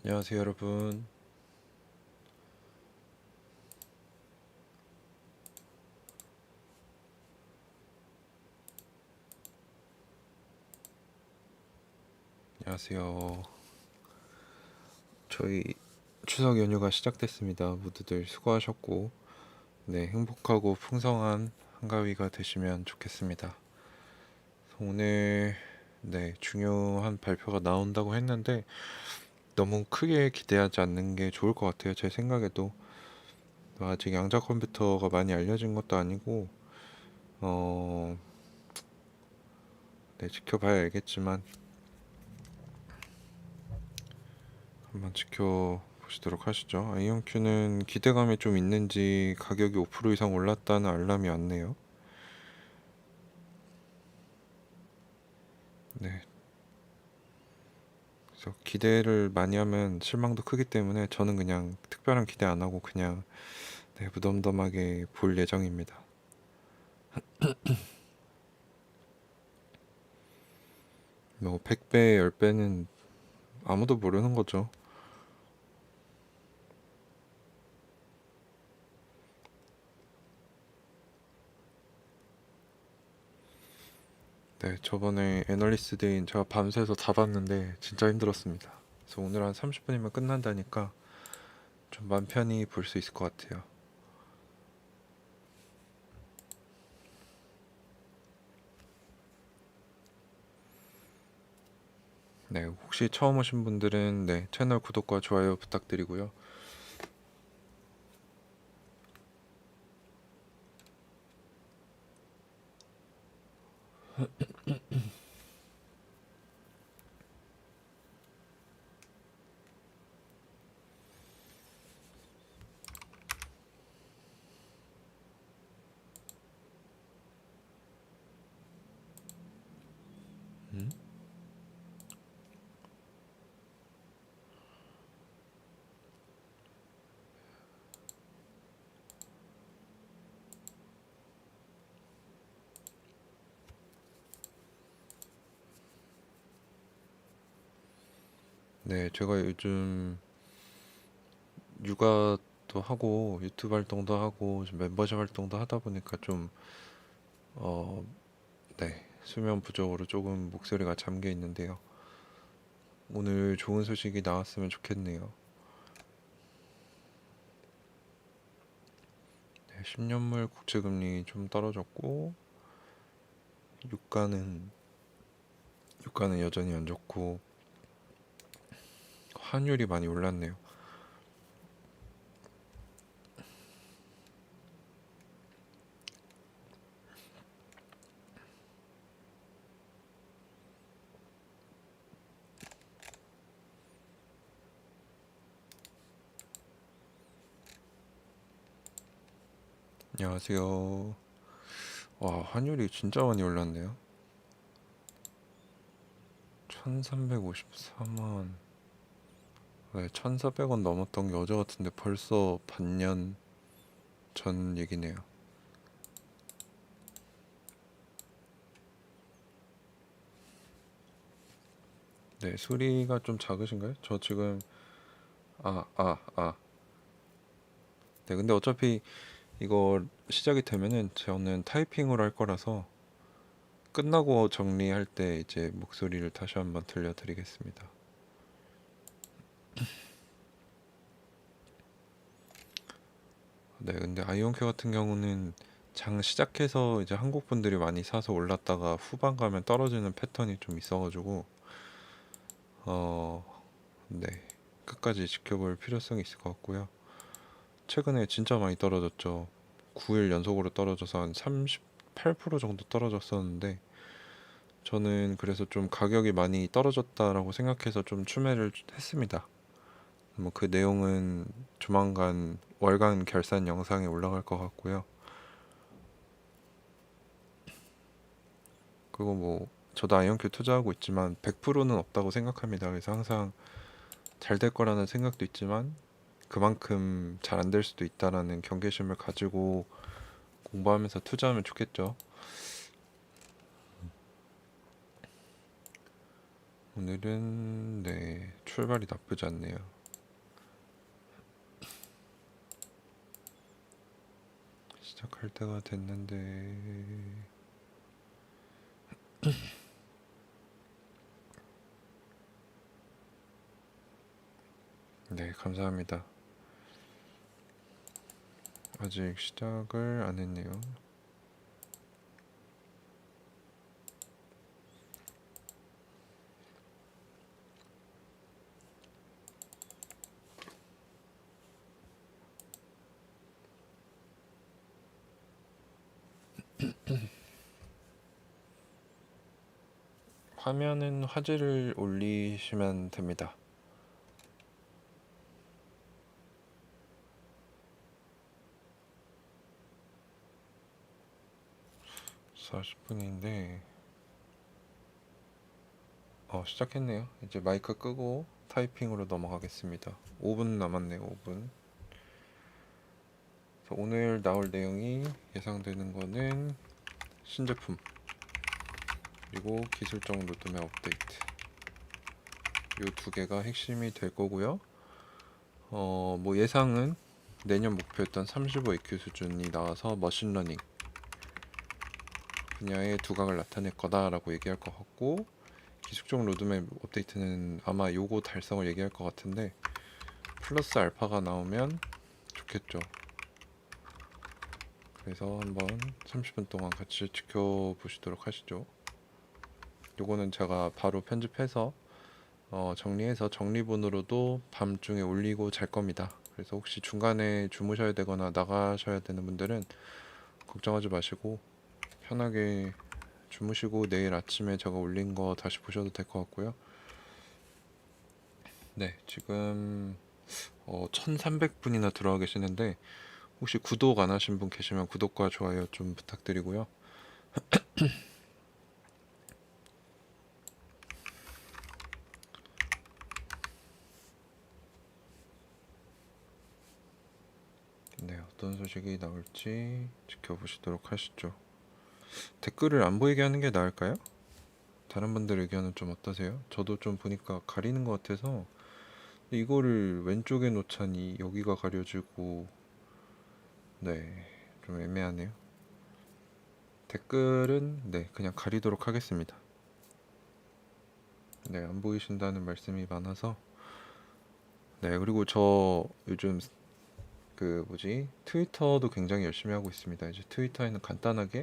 안녕하세요 여러분. 안녕하세요. 저희 추석 연휴가 시작됐습니다. 모두들 수고하셨고 네, 행복하고 풍성한 한가위가 되시면 좋겠습니다. 오늘 중요한 발표가 나온다고 했는데 너무 크게 기대하지 않는 게 좋을 것 같아요. 제 생각에도 아직 양자 컴퓨터가 많이 알려진 것도 아니고 지켜봐야 알겠지만 한번 지켜보시도록 하시죠. 아이온큐는 기대감이 좀 있는지 가격이 5% 이상 올랐다는 알람이 왔네요. 네. 그래서 기대를 많이 하면 실망도 크기 때문에 저는 그냥 특별한 기대 안 하고 그냥 무덤덤하게 볼 예정입니다. 뭐 100배, 10배는 아무도 모르는 거죠. 네, 저번에 애널리스트 데이인 제가 밤새서 다 봤는데 진짜 힘들었습니다. 그래서 오늘 한 30분이면 끝난다니까 좀 맘 편히 볼 수 있을 것 같아요. 네, 혹시 처음 오신 분들은 채널 구독과 좋아요 부탁드리고요. 음? 네, 제가 요즘 육아도 하고 유튜브 활동도 하고 좀 멤버십 활동도 하다 보니까 좀 어, 수면 부족으로 조금 목소리가 잠겨 있는데요. 오늘 좋은 소식이 나왔으면 좋겠네요. 10년물 국채금리 좀 떨어졌고 유가는 여전히 안 좋고 환율이 많이 올랐네요. 안녕하세요. 와, 환율이 진짜 많이 올랐네요. 1354만. 네, 1400원 넘었던 게 어제 같은데 벌써 반년 전 얘기네요. 네, 소리가 좀 작으신가요? 저 지금 아, 아, 아. 네, 근데 어차피 이거 시작이 되면은 저는 타이핑으로 할 거라서 끝나고 정리할 때 이제 목소리를 다시 한번 들려드리겠습니다. 네, 근데 아이온큐 같은 경우는 장 시작해서 이제 한국 분들이 많이 사서 올랐다가 후반 가면 떨어지는 패턴이 좀 있어가지고 어, 네, 끝까지 지켜볼 필요성이 있을 것 같고요. 최근에 진짜 많이 떨어졌죠. 9일 연속으로 떨어져서 한 38% 정도 떨어졌었는데 저는 그래서 좀 가격이 많이 떨어졌다라고 생각해서 좀 추매를 했습니다. 뭐 그 내용은 조만간 월간 결산 영상에 올라갈 것 같고요. 그리고 뭐 저도 아이언큐 투자하고 있지만 100%는 없다고 생각합니다. 그래서 항상 잘 될 거라는 생각도 있지만 그만큼 잘 안 될 수도 있다라는 경계심을 가지고 공부하면서 투자하면 좋겠죠. 오늘은 출발이 나쁘지 않네요. 시작할 때가 됐는데. 네, 감사합니다. 아직 시작을 안 했네요. 화면은 화질을 올리시면 됩니다. 40분인데 시작했네요. 이제 마이크 끄고 타이핑으로 넘어가겠습니다. 5분 남았네요. 5분. 오늘 나올 내용이 예상되는 거는 신제품 그리고 기술적 로드맵 업데이트, 이 두 개가 핵심이 될 거고요. 뭐 예상은 내년 목표였던 35EQ 수준이 나와서 머신러닝 분야의 두각을 나타낼 거다라고 얘기할 것 같고, 기술적 로드맵 업데이트는 아마 요거 달성을 얘기할 것 같은데 플러스 알파가 나오면 좋겠죠. 그래서 한번 30분 동안 같이 지켜보시도록 하시죠. 요거는 제가 바로 편집해서 정리해서 정리본으로도 밤중에 올리고 잘 겁니다. 그래서 혹시 중간에 주무셔야 되거나 나가셔야 되는 분들은 걱정하지 마시고 편하게 주무시고 내일 아침에 제가 올린 거 다시 보셔도 될 것 같고요. 네, 지금 1300분이나 들어와 계시는데 혹시 구독 안 하신 분 계시면 구독과 좋아요 좀 부탁드리고요. 네, 어떤 소식이 나올지 지켜보시도록 하시죠. 댓글을 안 보이게 하는 게 나을까요? 다른 분들 의견은 좀 어떠세요? 저도 좀 보니까 가리는 것 같아서 이거를 왼쪽에 놓자니 여기가 가려지고, 네, 좀 애매하네요. 댓글은 네, 그냥 가리도록 하겠습니다. 네, 안 보이신다는 말씀이 많아서. 네, 그리고 저 요즘 트위터도 굉장히 열심히 하고 있습니다. 이제 트위터에는 간단하게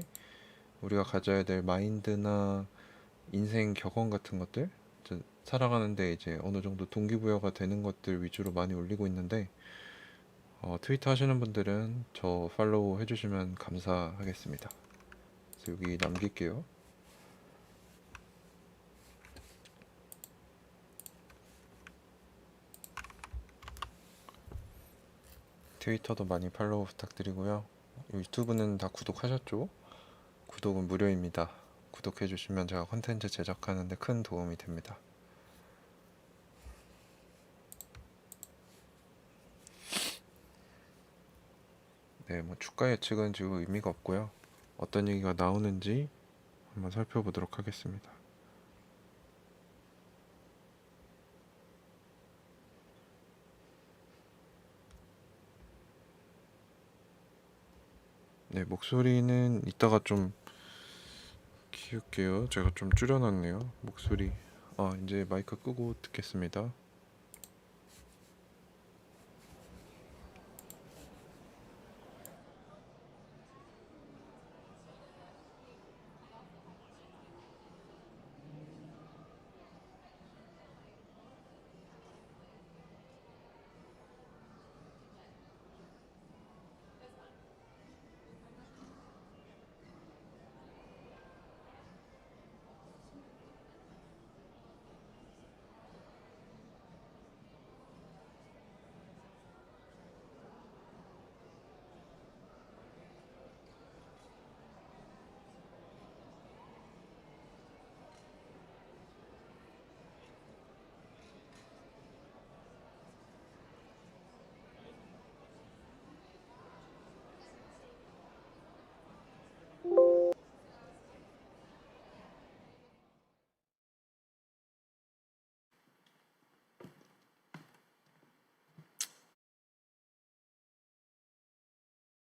우리가 가져야 될 마인드나 인생 격언 같은 것들, 살아가는데 이제 어느 정도 동기부여가 되는 것들 위주로 많이 올리고 있는데, 트위터 하시는 분들은 저 팔로우 해주시면 감사하겠습니다. 그래서 여기 남길게요. 트위터도 많이 팔로우 부탁드리고요. 유튜브는 다 구독하셨죠? 구독은 무료입니다. 구독해주시면 제가 컨텐츠 제작하는데 큰 도움이 됩니다. 네, 뭐 주가 예측은 지금 의미가 없고요. 어떤 얘기가 나오는지 한번 살펴보도록 하겠습니다. 네, 목소리는 이따가 좀 키울게요. 제가 좀 줄여놨네요. 목소리. 이제 마이크 끄고 듣겠습니다.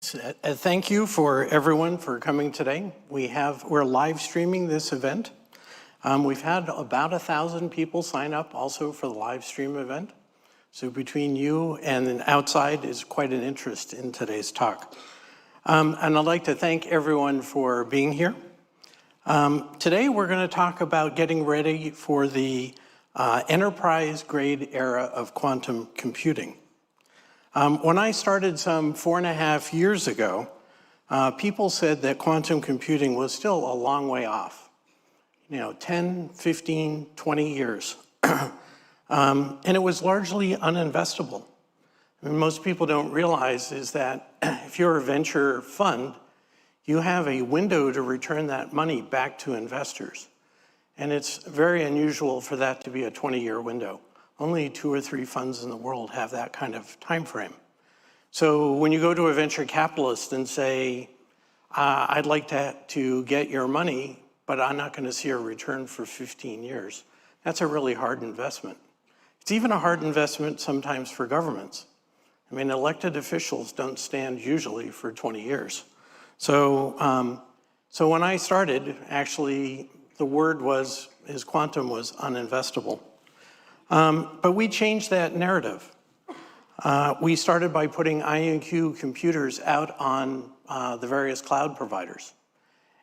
Thank you for everyone for coming today. We're live streaming this event. We've had about 1,000 people sign up also for the live stream event. So between you and outside is quite an interest in today's talk. And I'd like to thank everyone for being here. Today we're going to talk about getting ready for the enterprise-grade era of quantum computing. When I started some 4.5 years ago, people said that quantum computing was still a long way off. 10, 15, 20 years. And it was largely uninvestable. I mean, most people don't realize is that if you're a venture fund, you have a window to return that money back to investors. And it's very unusual for that to be a 20-year window. Only 2 or 3 funds in the world have that kind of time frame. So when you go to a venture capitalist and say, I'd like to get your money, but I'm not going to see a return for 15 years, that's a really hard investment. It's even a hard investment sometimes for governments. I mean, elected officials don't stand usually for 20 years. So when I started, actually, the word is quantum was uninvestable. But we changed that narrative. We started by putting IonQ computers out on the various cloud providers.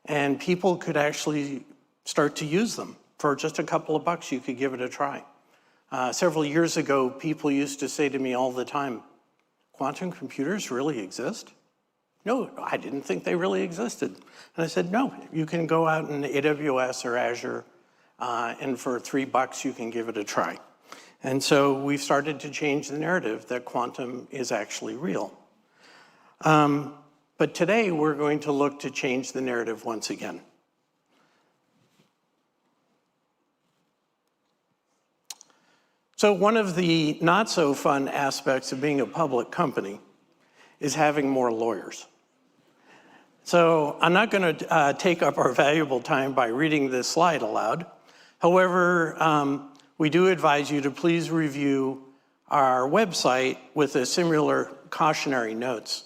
And people could actually start to use them. For just a couple of bucks, you could give it a try. Several years ago, people used to say to me all the time, quantum computers really exist? No, I didn't think they really existed. And I said, no, you can go out in AWS or Azure, and for $3 you can give it a try. And so we've started to change the narrative that quantum is actually real. But today we're going to look to change the narrative once again. So one of the not so fun aspects of being a public company is having more lawyers. So I'm not going to take up our valuable time by reading this slide aloud. However, we do advise you to please review our website with the similar cautionary notes,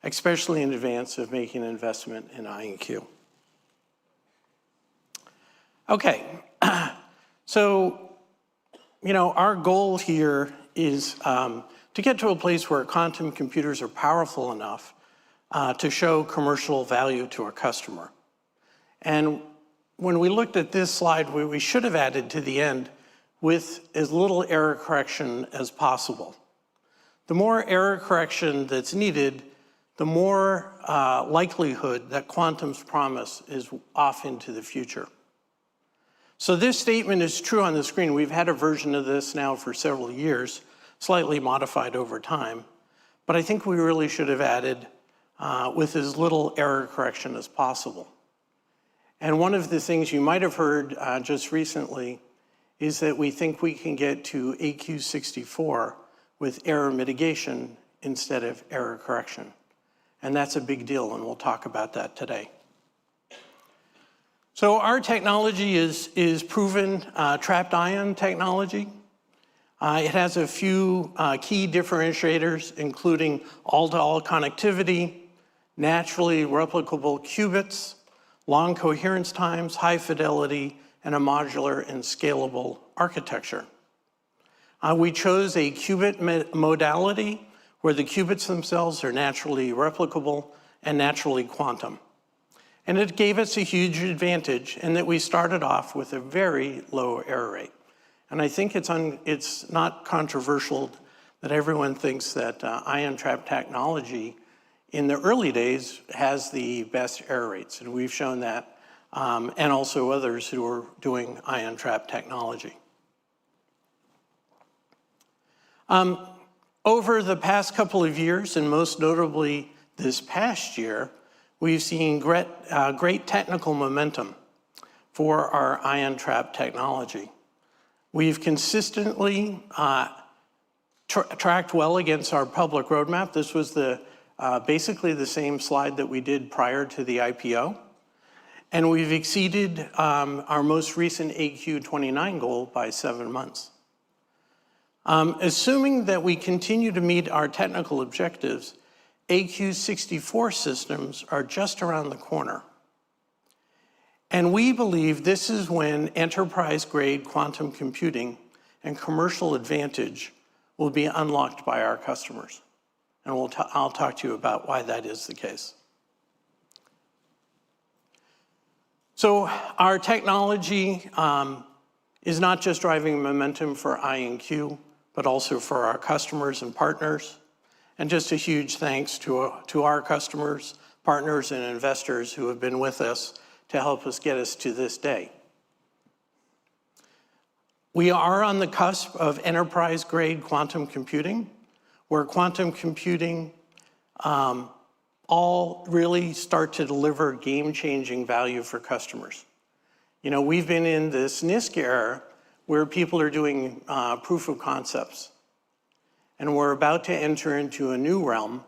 especially in advance of making an investment in IonQ. Okay, so our goal here is to get to a place where quantum computers are powerful enough to show commercial value to our customer. And when we looked at this slide, we should have added to the end with as little error correction as possible. The more error correction that's needed, the more likelihood that quantum's promise is off into the future. So this statement is true on the screen. We've had a version of this now for several years, slightly modified over time. But I think we really should have added with as little error correction as possible. And one of the things you might have heard just recently is that we think we can get to AQ64 with error mitigation instead of error correction. And that's a big deal, and we'll talk about that today. So our technology is proven trapped ion technology. It has a few key differentiators, including all-to-all connectivity, naturally replicable qubits, long coherence times, high fidelity, and a modular and scalable architecture. We chose a qubit modality where the qubits themselves are naturally replicable and naturally quantum. And it gave us a huge advantage in that we started off with a very low error rate. And I think it's not controversial that everyone thinks that ion trap technology in the early days has the best error rates. And we've shown that, and also others who are doing ion trap technology. Over the past couple of years, and most notably this past year, we've seen great technical momentum for our ion trap technology. We've consistently tracked well against our public roadmap. This was basically the same slide that we did prior to the IPO. And we've exceeded our most recent AQ29 goal by 7 months. Assuming that we continue to meet our technical objectives, AQ64 systems are just around the corner. And we believe this is when enterprise-grade quantum computing and commercial advantage will be unlocked by our customers. And I'll talk to you about why that is the case. So our technology is not just driving momentum for IonQ, but also for our customers and partners. And just a huge thanks to our customers, partners, and investors who have been with us to help us get us to this day. We are on the cusp of enterprise-grade quantum computing, where quantum computing all really start to deliver game-changing value for customers. You know, we've been in this NISQ era where people are doing proof of concepts. And we're about to enter into a new realm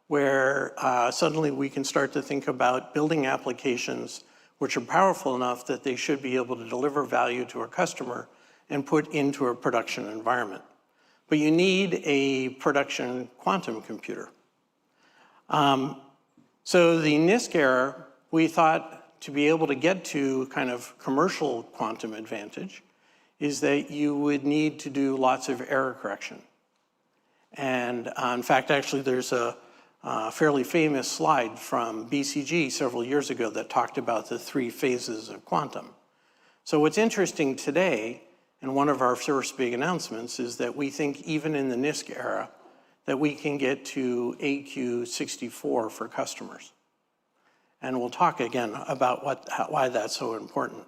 where suddenly we can start to think about building applications which are powerful enough that they should be able to deliver value to a customer and put into a production environment. But you need a production quantum computer. So the NISQ era, we thought to be able to get to kind of commercial quantum advantage is that you would need to do lots of error correction. And in fact, actually, there's a fairly famous slide from BCG several years ago that talked about the 3 phases of quantum. So what's interesting today, and one of our first big announcements, is that we think even in the NISQ era, that we can get to AQ64 for customers. And we'll talk again about why that's so important.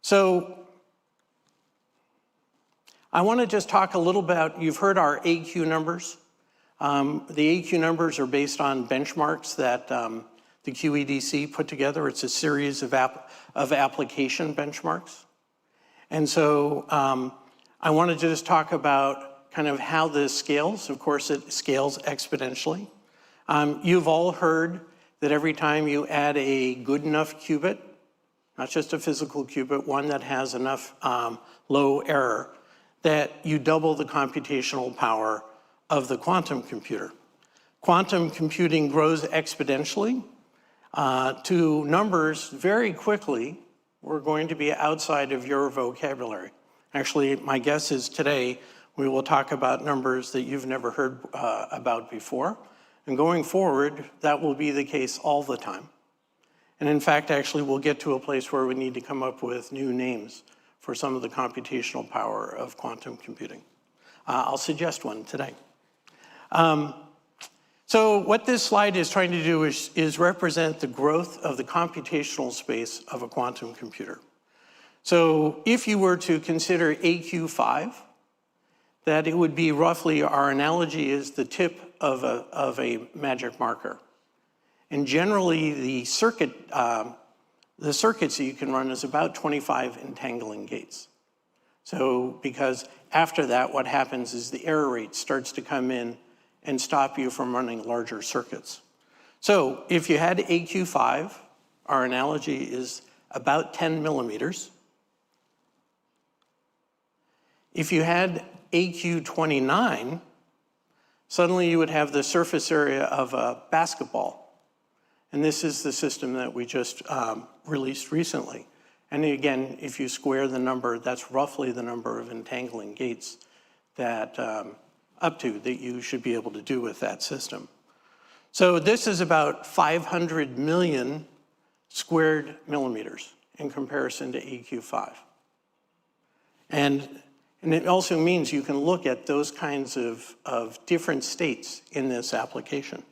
So I want to just talk a little about, you've heard our AQ numbers. The AQ numbers are based on benchmarks that the QEDC put together. It's a series of application benchmarks. And so I wanted to just talk about kind of how this scales. Of course, it scales exponentially. You've all heard that every time you add a good enough qubit, not just a physical qubit, one that has enough low error, that you double the computational power of the quantum computer. Quantum computing grows exponentially to numbers very quickly. We're going to be outside of your vocabulary. Actually, my guess is today we will talk about numbers that you've never heard about before. And going forward, that will be the case all the time. And in fact, actually, we'll get to a place where we need to come up with new names for some of the computational power of quantum computing. I'll suggest one today. So what this slide is trying to do is represent the growth of the computational space of a quantum computer. So if you were to consider AQ5, that it would be roughly, our analogy is the tip of a magic marker. And generally the circuits that you can run is about 25 entangling gates. So because after that, what happens is the error rate starts to come in and stop you from running larger circuits. So if you had AQ5, our analogy is about 10 millimeters. If you had AQ29, suddenly you would have the surface area of a basketball. And this is the system that we just released recently. And again, if you square the number, that's roughly the number of entangling gates that that you should be able to do with that system. So this is about 500 million squared millimeters in comparison to AQ5. And it also means you can look at those kinds of different states in this application.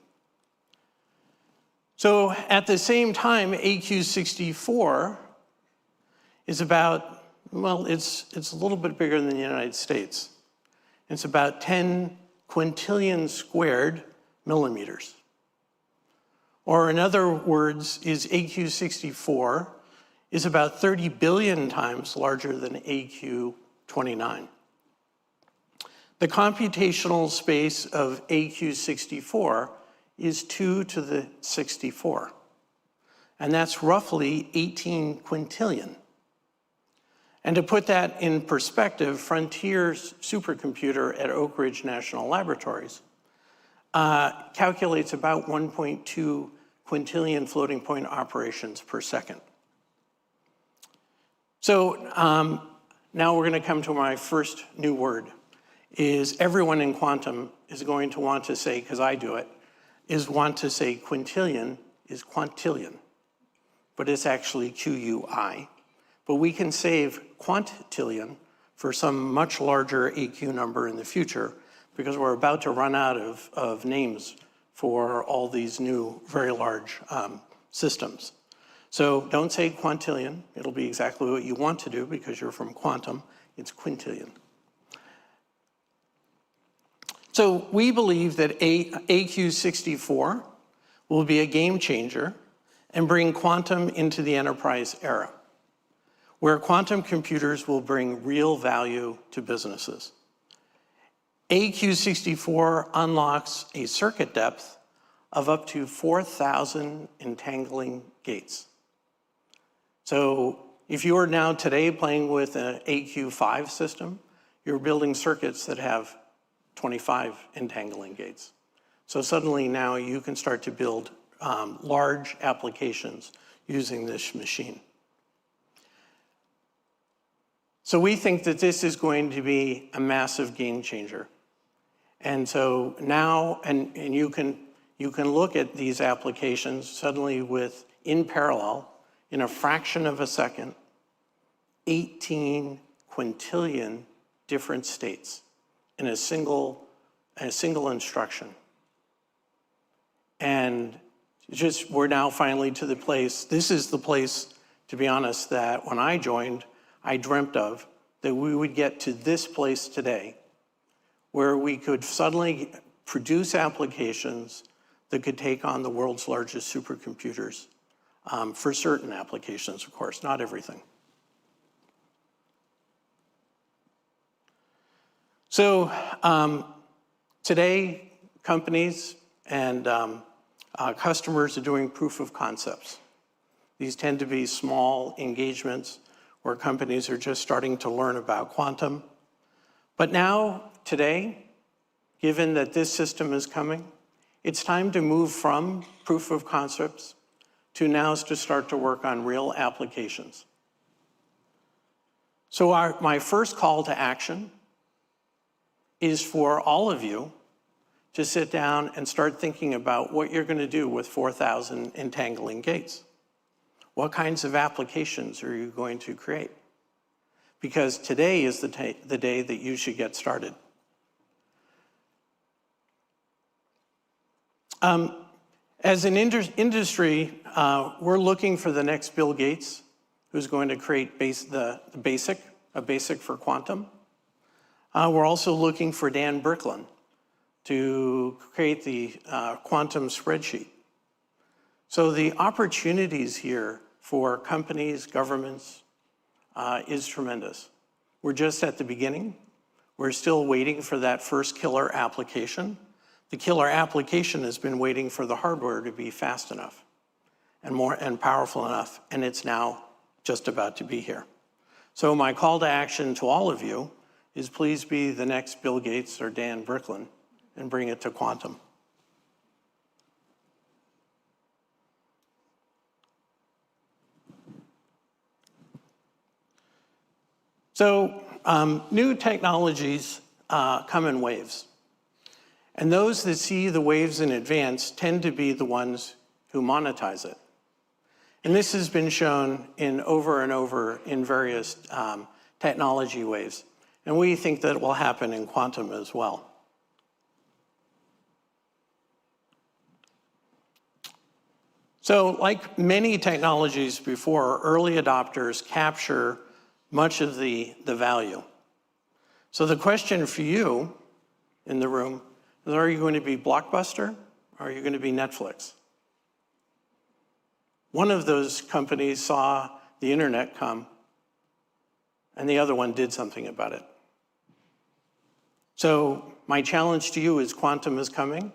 So at the same time, AQ64 is about, well, it's a little bit bigger than the United States. It's about 10 quintillion squared millimeters. Or in other words, is AQ64 is about 30 billion times larger than AQ29. The computational space of AQ64 is 2 to the 64. And that's roughly 18 quintillion. And to put that in perspective, Frontier's supercomputer at Oak Ridge National Laboratories calculates about 1.2 quintillion floating point operations per second. So now we're going to come to my first new word, is everyone in quantum is going to want to say, because I do it, is want to say quintillion is quantillion, but it's actually QUI. But we can save quantillion for some much larger AQ number in the future because we're about to run out of names for all these new very large systems. So don't say quantillion. It'll be exactly what you want to do because you're from quantum. It's quintillion. So we believe that AQ64 will be a game changer and bring quantum into the enterprise era, where quantum computers will bring real value to businesses. AQ64 unlocks a circuit depth of up to 4,000 entangling gates. So if you are now today playing with an AQ5 system, you're building circuits that have 25 entangling gates. So suddenly now you can start to build large applications using this machine. So we think that this is going to be a massive game changer. And so now, and you can look at these applications suddenly with, in parallel, in a fraction of a second, 18 quintillion different states in a single instruction. And just, we're now finally to the place, this is the place, to be honest, that when I joined, I dreamt of, that we would get to this place today, where we could suddenly produce applications that could take on the world's largest supercomputers, for certain applications, of course, not everything. So today, companies and customers are doing proof of concepts. These tend to be small engagements where companies are just starting to learn about quantum. But now, today, given that this system is coming, it's time to move from proof of concepts to now to start to work on real applications. So my first call to action is for all of you to sit down and start thinking about what you're going to do with 4,000 entangling gates. What kinds of applications are you going to create? Because today is the day that you should get started. As an industry, we're looking for the next Bill Gates, who's going to create a basic for quantum. We're also looking for Dan Bricklin to create the quantum spreadsheet. So the opportunities here for companies, governments, is tremendous. We're just at the beginning. We're still waiting for that first killer application. The killer application has been waiting for the hardware to be fast enough and powerful enough, and it's now just about to be here. So my call to action to all of you is please be the next Bill Gates or Dan Bricklin and bring it to quantum. So new technologies come in waves. And those that see the waves in advance tend to be the ones who monetize it. And this has been shown over and over in various technology waves. And we think that it will happen in quantum as well. So like many technologies before, early adopters capture much of the value. So the question for you in the room is, are you going to be Blockbuster or are you going to be Netflix? One of those companies saw the internet come and the other one did something about it. So my challenge to you is quantum is coming.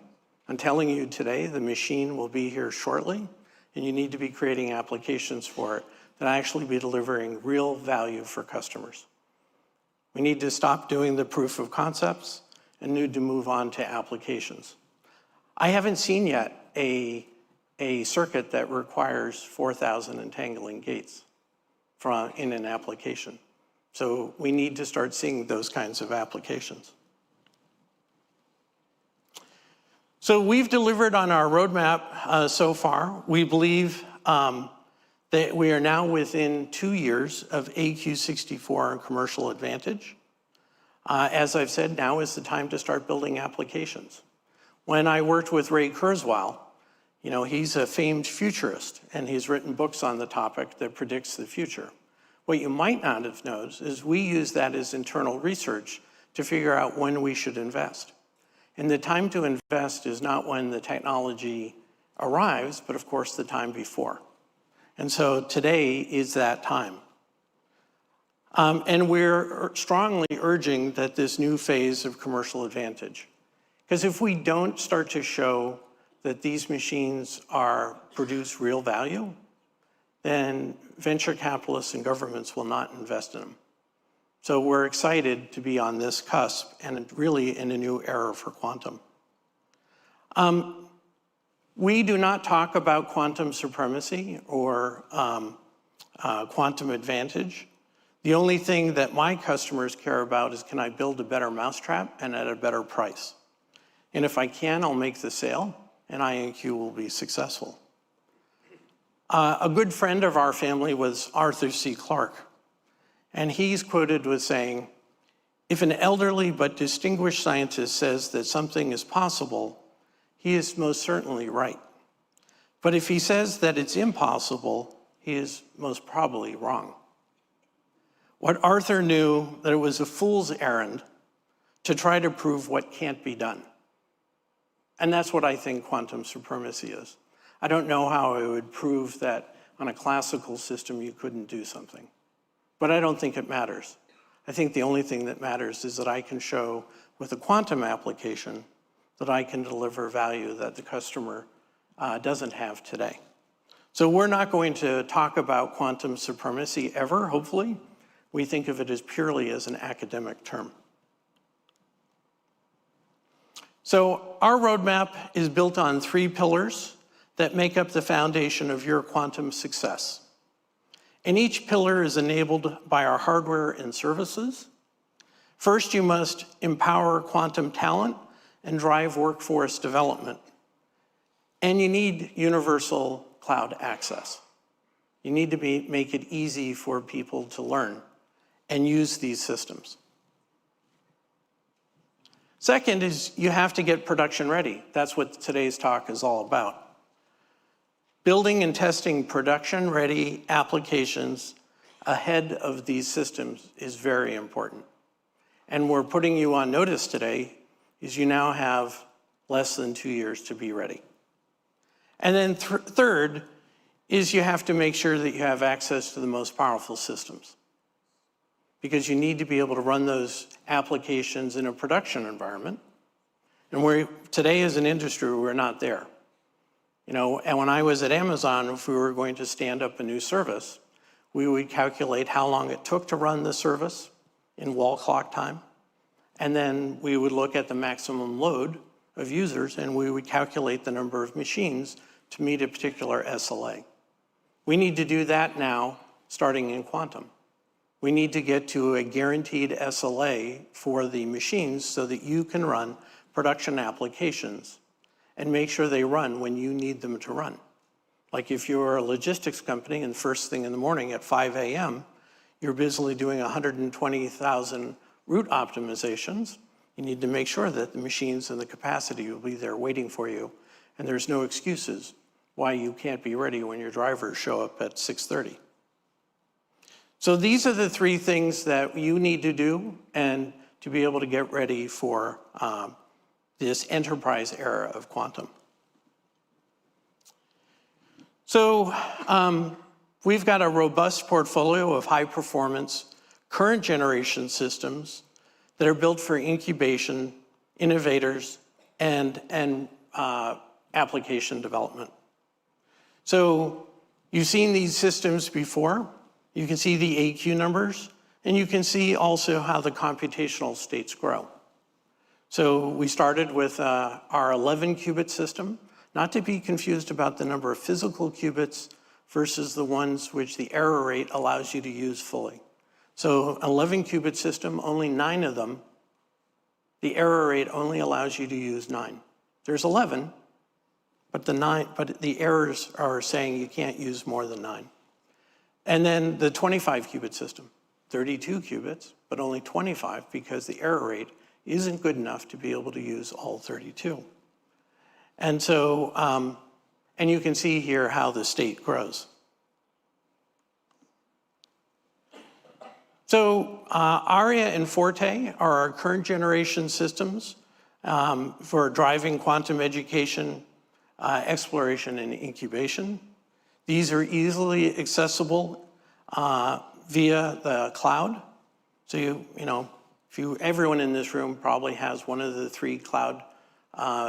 I'm telling you today, the machine will be here shortly, and you need to be creating applications for it that actually be delivering real value for customers. We need to stop doing the proof of concepts and need to move on to applications. I haven't seen yet a circuit that requires 4,000 entangling gates in an application. So we need to start seeing those kinds of applications. So we've delivered on our roadmap so far. We believe that we are now within 2 years of AQ64 and commercial advantage. As I've said, now is the time to start building applications. When I worked with Ray Kurzweil, you know, he's a famed futurist, and he's written books on the topic that predicts the future. What you might not have known is we use that as internal research to figure out when we should invest. And the time to invest is not when the technology arrives, but of course the time before. And so today is that time. And we're strongly urging that this new phase of commercial advantage. Because if we don't start to show that these machines produce real value, then venture capitalists and governments will not invest in them. So we're excited to be on this cusp and really in a new era for quantum. We do not talk about quantum supremacy or quantum advantage. The only thing that my customers care about is, can I build a better mousetrap and at a better price? And if I can, I'll make the sale, and IonQ will be successful. A good friend of our family was Arthur C. Clarke, and he's quoted with saying, if an elderly but distinguished scientist says that something is possible, he is most certainly right. But if he says that it's impossible, he is most probably wrong. What Arthur knew, that it was a fool's errand to try to prove what can't be done. And that's what I think quantum supremacy is. I don't know how I would prove that on a classical system you couldn't do something. But I don't think it matters. I think the only thing that matters is that I can show with a quantum application that I can deliver value that the customer doesn't have today. So we're not going to talk about quantum supremacy ever, hopefully. We think of it as purely as an academic term. So our roadmap is built on 3 pillars that make up the foundation of your quantum success. And each pillar is enabled by our hardware and services. First, you must empower quantum talent and drive workforce development. And you need universal cloud access. You need to make it easy for people to learn and use these systems. Second is you have to get production ready. That's what today's talk is all about. Building and testing production-ready applications ahead of these systems is very important. And we're putting you on notice today is you now have less than 2 years to be ready. And then third is you have to make sure that you have access to the most powerful systems, because you need to be able to run those applications in a production environment. And today as an industry, we're not there. You know, and when I was at Amazon, if we were going to stand up a new service, we would calculate how long it took to run the service in wall clock time. And then we would look at the maximum load of users, and we would calculate the number of machines to meet a particular SLA. We need to do that now, starting in quantum. We need to get to a guaranteed SLA for the machines so that you can run production applications and make sure they run when you need them to run. Like if you're a logistics company and first thing in the morning at 5 a.m., you're busily doing 120,000 route optimizations, you need to make sure that the machines and the capacity will be there waiting for you, and there's no excuses why you can't be ready when your drivers show up at 6:30. So these are the 3 things that you need to do and to be able to get ready for this enterprise era of quantum. So we've got a robust portfolio of high performance current generation systems that are built for incubation, innovators, and application development. So You've seen these systems before. You can see the AQ numbers, and you can see also how the computational states grow. So we started with our 11-qubit system, not to be confused about the number of physical qubits versus the ones which the error rate allows you to use fully. So an 11-qubit system, only 9 of them, the error rate only allows you to use 9. There's 11, but the errors are saying you can't use more than 9. And then the 25-qubit system, 32 qubits, but only 25 because the error rate isn't good enough to be able to use all 32. And so, and you can see here how the state grows. So Aria and Forte are our current generation systems for driving quantum education, exploration, and incubation. These are easily accessible via the cloud. So everyone in this room probably has one of the 3 cloud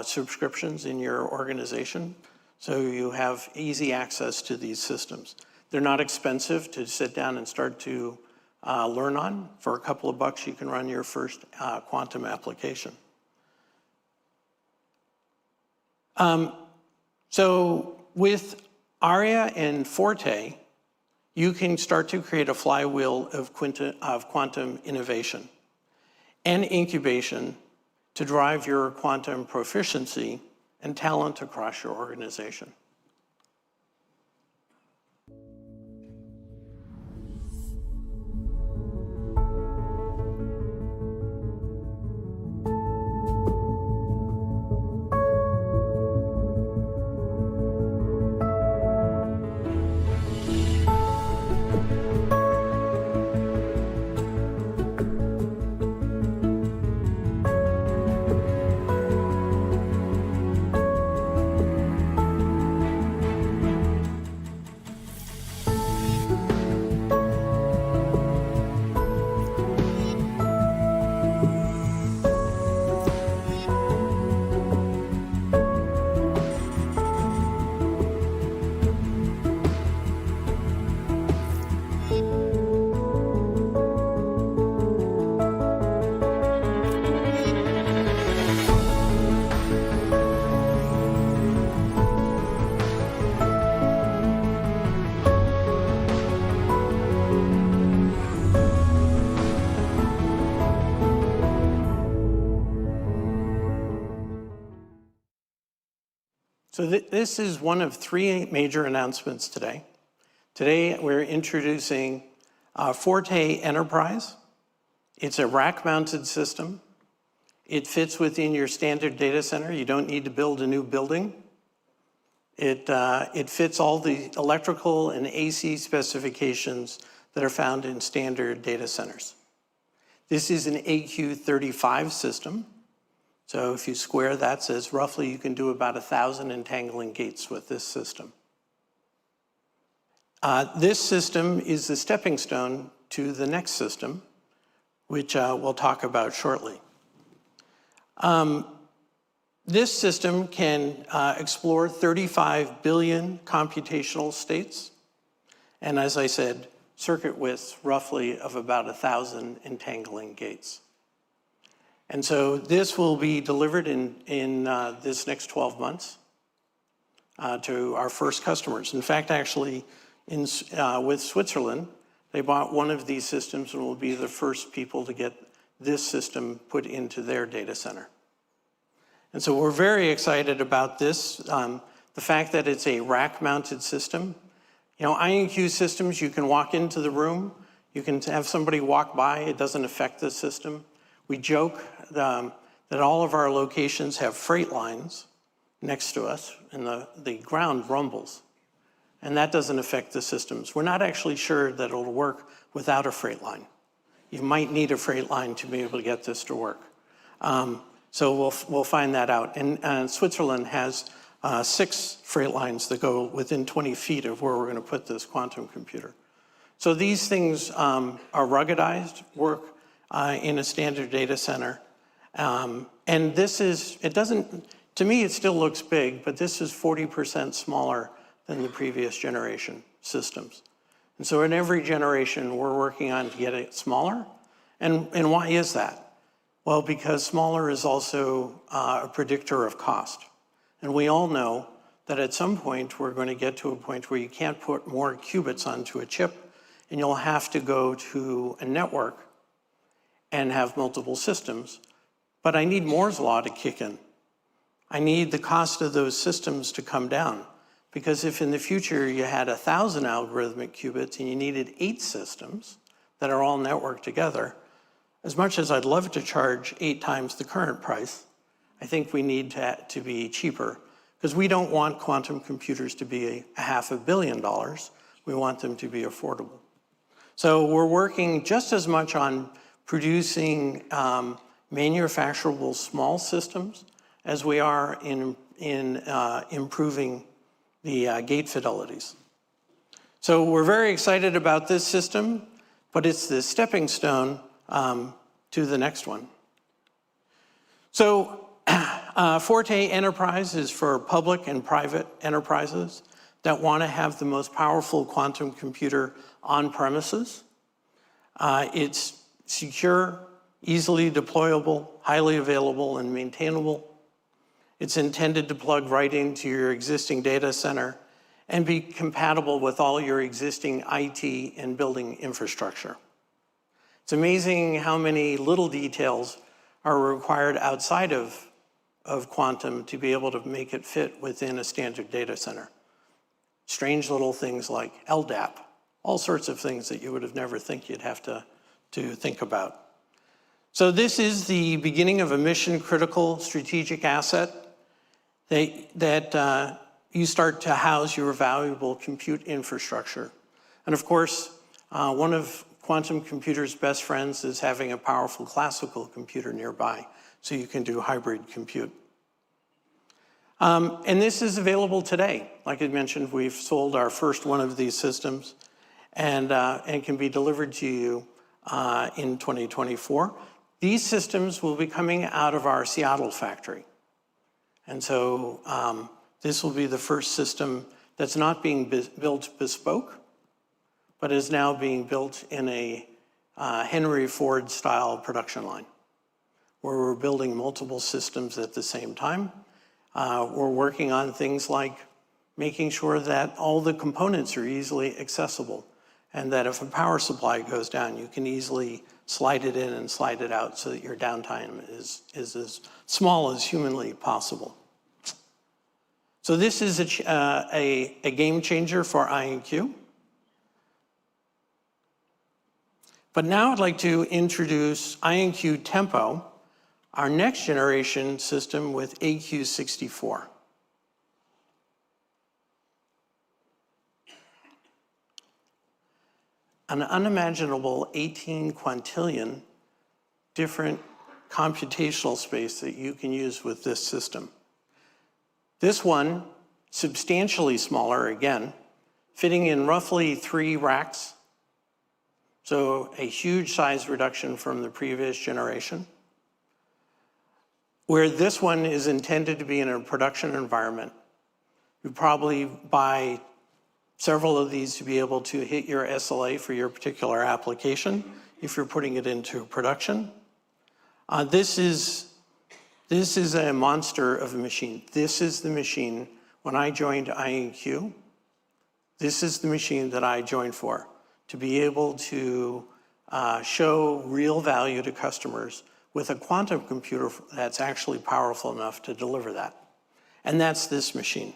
subscriptions in your organization. So you have easy access to these systems. They're not expensive to sit down and start to learn on. For a couple of bucks, you can run your first quantum application. So with Aria and Forte, you can start to create a flywheel of quantum innovation and incubation to drive your quantum proficiency and talent across your organization. So this is one of 3 major announcements today. Today, we're introducing Forte Enterprise. It's a rack-mounted system. It fits within your standard data center. You don't need to build a new building. It fits all the electrical and AC specifications that are found in standard data centers. This is an AQ35 system. So if you square that, says roughly you can do about 1,000 entangling gates with this system. This system is the stepping stone to the next system, which we'll talk about shortly. This system can explore 35 billion computational states. And as I said, circuit widths roughly of about 1,000 entangling gates. And so this will be delivered in this next 12 months to our first customers. In fact, actually, with Switzerland, they bought one of these systems and will be the first people to get this system put into their data center. And so we're very excited about this. The fact that it's a rack-mounted system. IonQ systems, you can walk into the room, you can have somebody walk by, it doesn't affect the system. We joke that all of our locations have freight lines next to us, and the ground rumbles. And that doesn't affect the systems. We're not actually sure that it'll work without a freight line. You might need a freight line to be able to get this to work. So we'll find that out. And Switzerland has 6 freight lines that go within 20 feet of where we're going to put this quantum computer. So these things are ruggedized, work in a standard data center. And this is, to me it still looks big, but this is 40% smaller than the previous generation. systems. And so in every generation, we're working on to get it smaller. And why is that? Well, because smaller is also a predictor of cost. And we all know that at some point, we're going to get to a point where you can't put more qubits onto a chip, and you'll have to go to a network and have multiple systems. But I need Moore's law to kick in. I need the cost of those systems to come down. Because if in the future you had 1,000 algorithmic qubits and you needed 8 systems that are all networked together, as much as I'd love to charge 8 times the current price, I think we need to be cheaper, because we don't want quantum computers to be $500 million. We want them to be affordable. So we're working just as much on producing manufacturable small systems as we are in improving the gate fidelities. So we're very excited about this system, but it's the stepping stone to the next one. So Forte Enterprise is for public and private enterprises that want to have the most powerful quantum computer on premises. It's secure, easily deployable, highly available, and maintainable. It's intended to plug right into your existing data center and be compatible with all your existing IT and building infrastructure. It's amazing how many little details are required outside of quantum to be able to make it fit within a standard data center. Strange little things like LDAP, all sorts of things that you would have never think you'd have to think about. So this is the beginning of a mission-critical strategic asset that you start to house your valuable compute infrastructure. And of course, one of quantum computers' best friends is having a powerful classical computer nearby, so you can do hybrid compute. And this is available today. Like I mentioned, we've sold our first one of these systems, and can be delivered to you in 2024. These systems will be coming out of our Seattle factory. And so this will be the first system that's not being built bespoke, but is now being built in a Henry Ford-style production line, where we're building multiple systems at the same time. We're working on things like making sure that all the components are easily accessible, and that if a power supply goes down, you can easily slide it in and slide it out so that your downtime is as small as humanly possible. So this is a game changer for IonQ. But now I'd like to introduce IonQ Tempo, our next generation system with AQ64. An unimaginable 18 quintillion different computational space that you can use with this system. This one, substantially smaller again, fitting in roughly 3 racks. So a huge size reduction from the previous generation. Where this one is intended to be in a production environment, you probably buy several of these to be able to hit your SLA for your particular application if you're putting it into production. This is a monster of a machine. This is the machine, when I joined IonQ, this is the machine that I joined for, to be able to show real value to customers with a quantum computer that's actually powerful enough to deliver that. And that's this machine.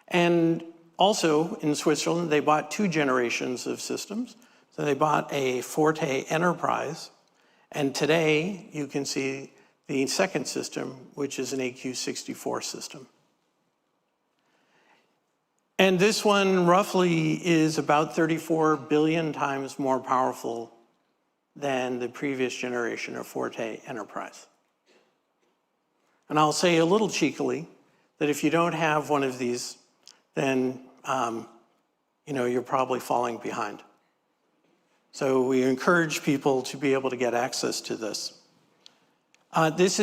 And also in Switzerland, they bought 2 generations of systems. So they bought a Forte Enterprise, and today you can see the second system, which is an AQ64 system. And this one roughly is about 34 billion times more powerful than the previous generation of Forte Enterprise. And I'll say a little cheekily that if you don't have one of these, then you're probably falling behind. So we encourage people to be able to get access to this. This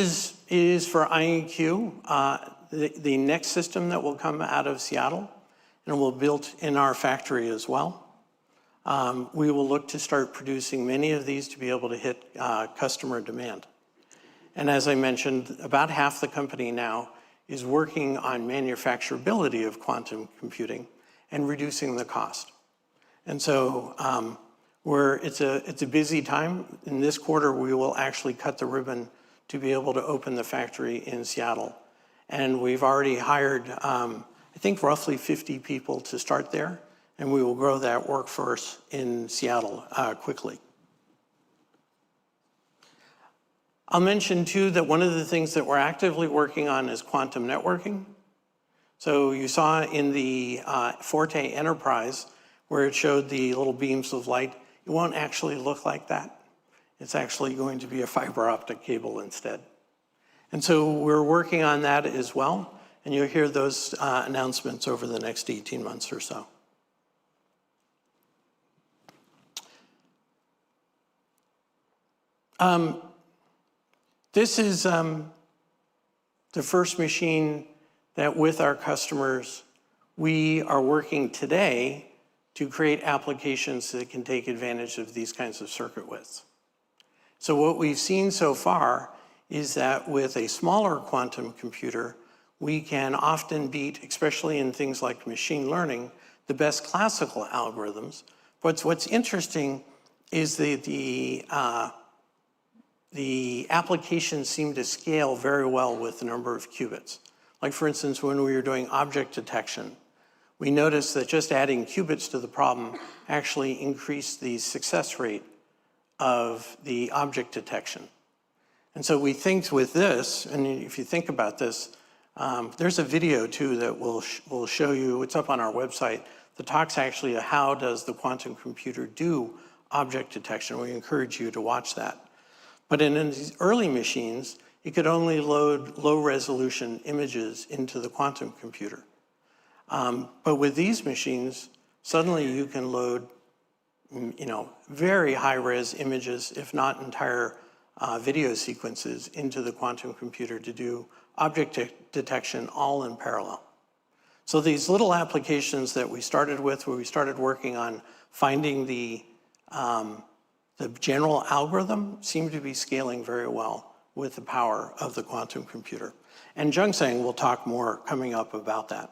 is for IonQ, the next system that will come out of Seattle. and will be built in our factory as well. We will look to start producing many of these to be able to hit customer demand. And as I mentioned, about half the company now is working on manufacturability of quantum computing and reducing the cost. And so it's a busy time. In this quarter, we will actually cut the ribbon to be able to open the factory in Seattle. And we've already hired, I think, roughly 50 people to start there, and we will grow that workforce in Seattle quickly. I'll mention, too, that one of the things that we're actively working on is quantum networking. So you saw in the Forte Enterprise, where it showed the little beams of light, it won't actually look like that. It's actually going to be a fiber optic cable instead. And so we're working on that as well, and you'll hear those announcements over the next 18 months or so. This is the first machine that with our customers, we are working today to create applications that can take advantage of these kinds of circuit widths. So what we've seen so far is that with a smaller quantum computer, we can often beat, especially in things like machine learning, the best classical algorithms. But what's interesting is that the applications seem to scale very well with the number of qubits. Like for instance, when we were doing object detection, we noticed that just adding qubits to the problem actually increased the success rate of the object detection. And so we think with this, and if you think about this, there's a video too that will show you, it's up on our website, that talks actually how does the quantum computer do object detection. We encourage you to watch that. But in these early machines, it could only load low-resolution images into the quantum computer. But with these machines, suddenly you can load, very high-res images, if not entire video sequences, into the quantum computer to do object detection all in parallel. So these little applications that we started with, where we started working on finding the general algorithm, seem to be scaling very well with the power of the quantum computer. And Jungsang will talk more coming up about that.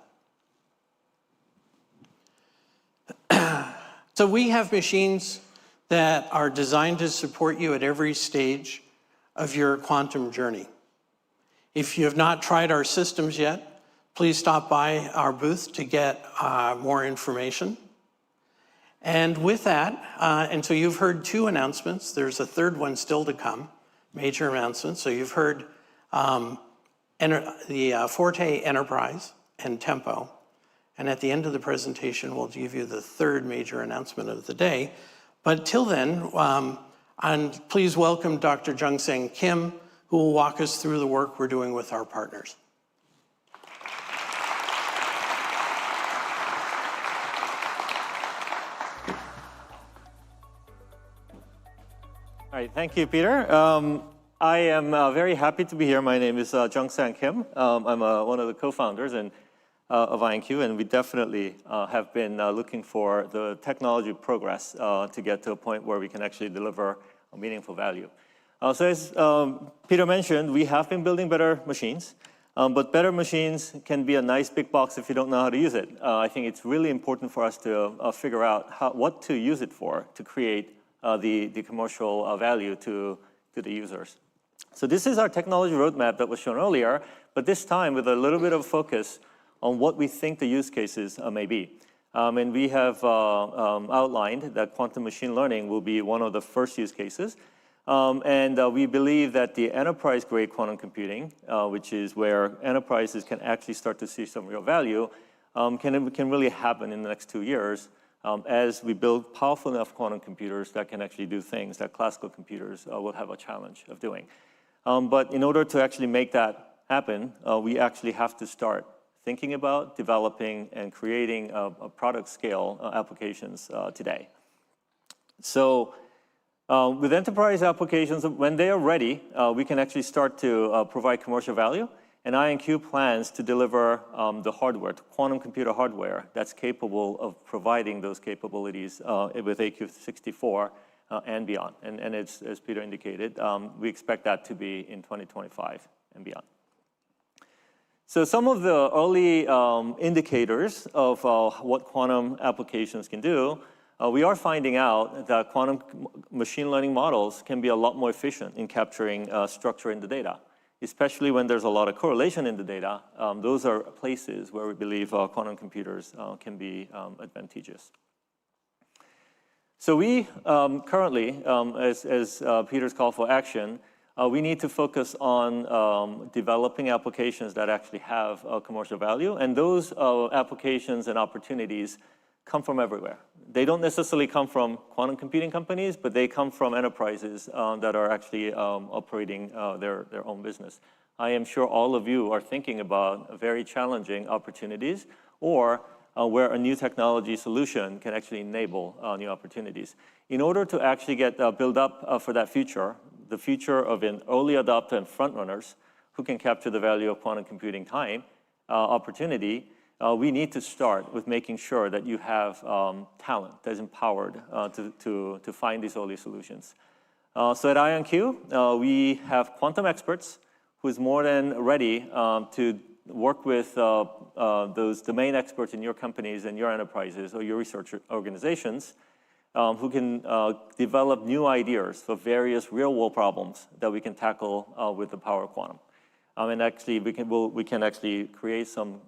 So we have machines that are designed to support you at every stage of your quantum journey. If you have not tried our systems yet, please stop by our booth to get more information. And with that, and so you've heard two announcements. There's a third one still to come, major announcements. So you've heard the Forte Enterprise and Tempo. And at the end of the presentation, we'll give you the third major announcement of the day. But till then, and please welcome Dr. Jungsang Kim, who will walk us through the work we're doing with our partners. All right, thank you, Peter. I am very happy to be here. My name is Jungsang Kim. I'm one of the co-founders of IonQ, and we definitely have been looking for the technology progress to get to a point where we can actually deliver a meaningful value. So as Peter mentioned, we have been building better machines, but better machines can be a nice big box if you don't know how to use it. I think it's really important for us to figure out what to use it for to create the commercial value to the users. So this is our technology roadmap that was shown earlier, but this time with a little bit of focus on what we think the use cases may be. And we have outlined that quantum machine learning will be one of the first use cases. And we believe that the enterprise-grade quantum computing, which is where enterprises can actually start to see some real value, can really happen in the next 2 years as we build powerful enough quantum computers that can actually do things that classical computers will have a challenge of doing. But in order to actually make that happen, we actually have to start thinking about developing and creating a product scale applications today. So with enterprise applications, when they are ready, we can actually start to provide commercial value. And IonQ plans to deliver the hardware, quantum computer hardware that's capable of providing those capabilities with AQ64 and beyond. And it's, as Peter indicated, we expect that to be in 2025 and beyond. So some of the early indicators of what quantum applications can do, we are finding out that quantum machine learning models can be a lot more efficient in capturing structure in the data, especially when there's a lot of correlation in the data. Those are places where we believe quantum computers can be advantageous. So we currently, as Peter's call for action, we need to focus on developing applications that actually have commercial value. And those applications and opportunities come from everywhere. They don't necessarily come from quantum computing companies, but they come from enterprises that are actually operating their own business. I am sure all of you are thinking about very challenging opportunities or where a new technology solution can actually enable new opportunities. In order to actually get build up for that future, the future of an early adopter and front runners who can capture the value of quantum computing time opportunity, we need to start with making sure that you have talent that's empowered to find these early solutions. So at IonQ, we have quantum experts who is more than ready to work with those domain experts in your companies and your enterprises or your research organizations who can develop new ideas for various real-world problems that we can tackle with the power of quantum. And actually, we can actually create some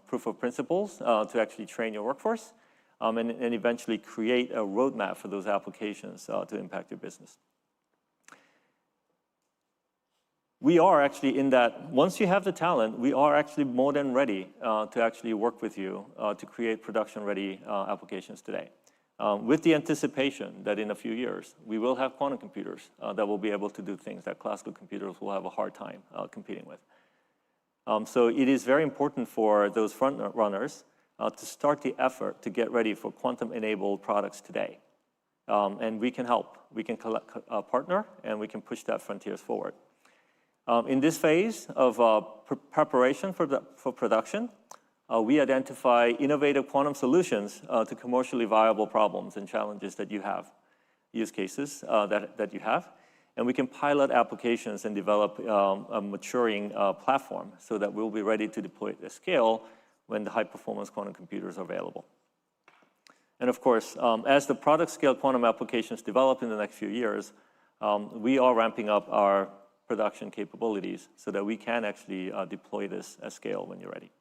proof of principles to actually train your workforce and eventually create a roadmap for those applications to impact your business. We are actually in that, once you have the talent, we are actually more than ready to actually work with you to create production-ready applications today. With the anticipation that in a few years, we will have quantum computers that will be able to do things that classical computers will have a hard time competing with. So it is very important for those front runners to start the effort to get ready for quantum-enabled products today. And we can help. We can partner, and we can push that frontiers forward. In this phase of preparation for production, we identify innovative quantum solutions to commercially viable problems and challenges that you have, use cases that you have. And we can pilot applications and develop a maturing platform so that we'll be ready to deploy at scale when the high-performance quantum computers are available. And of course, as the product-scale quantum applications develop in the next few years, we are ramping up our production capabilities so that we can actually deploy this at scale when you're ready.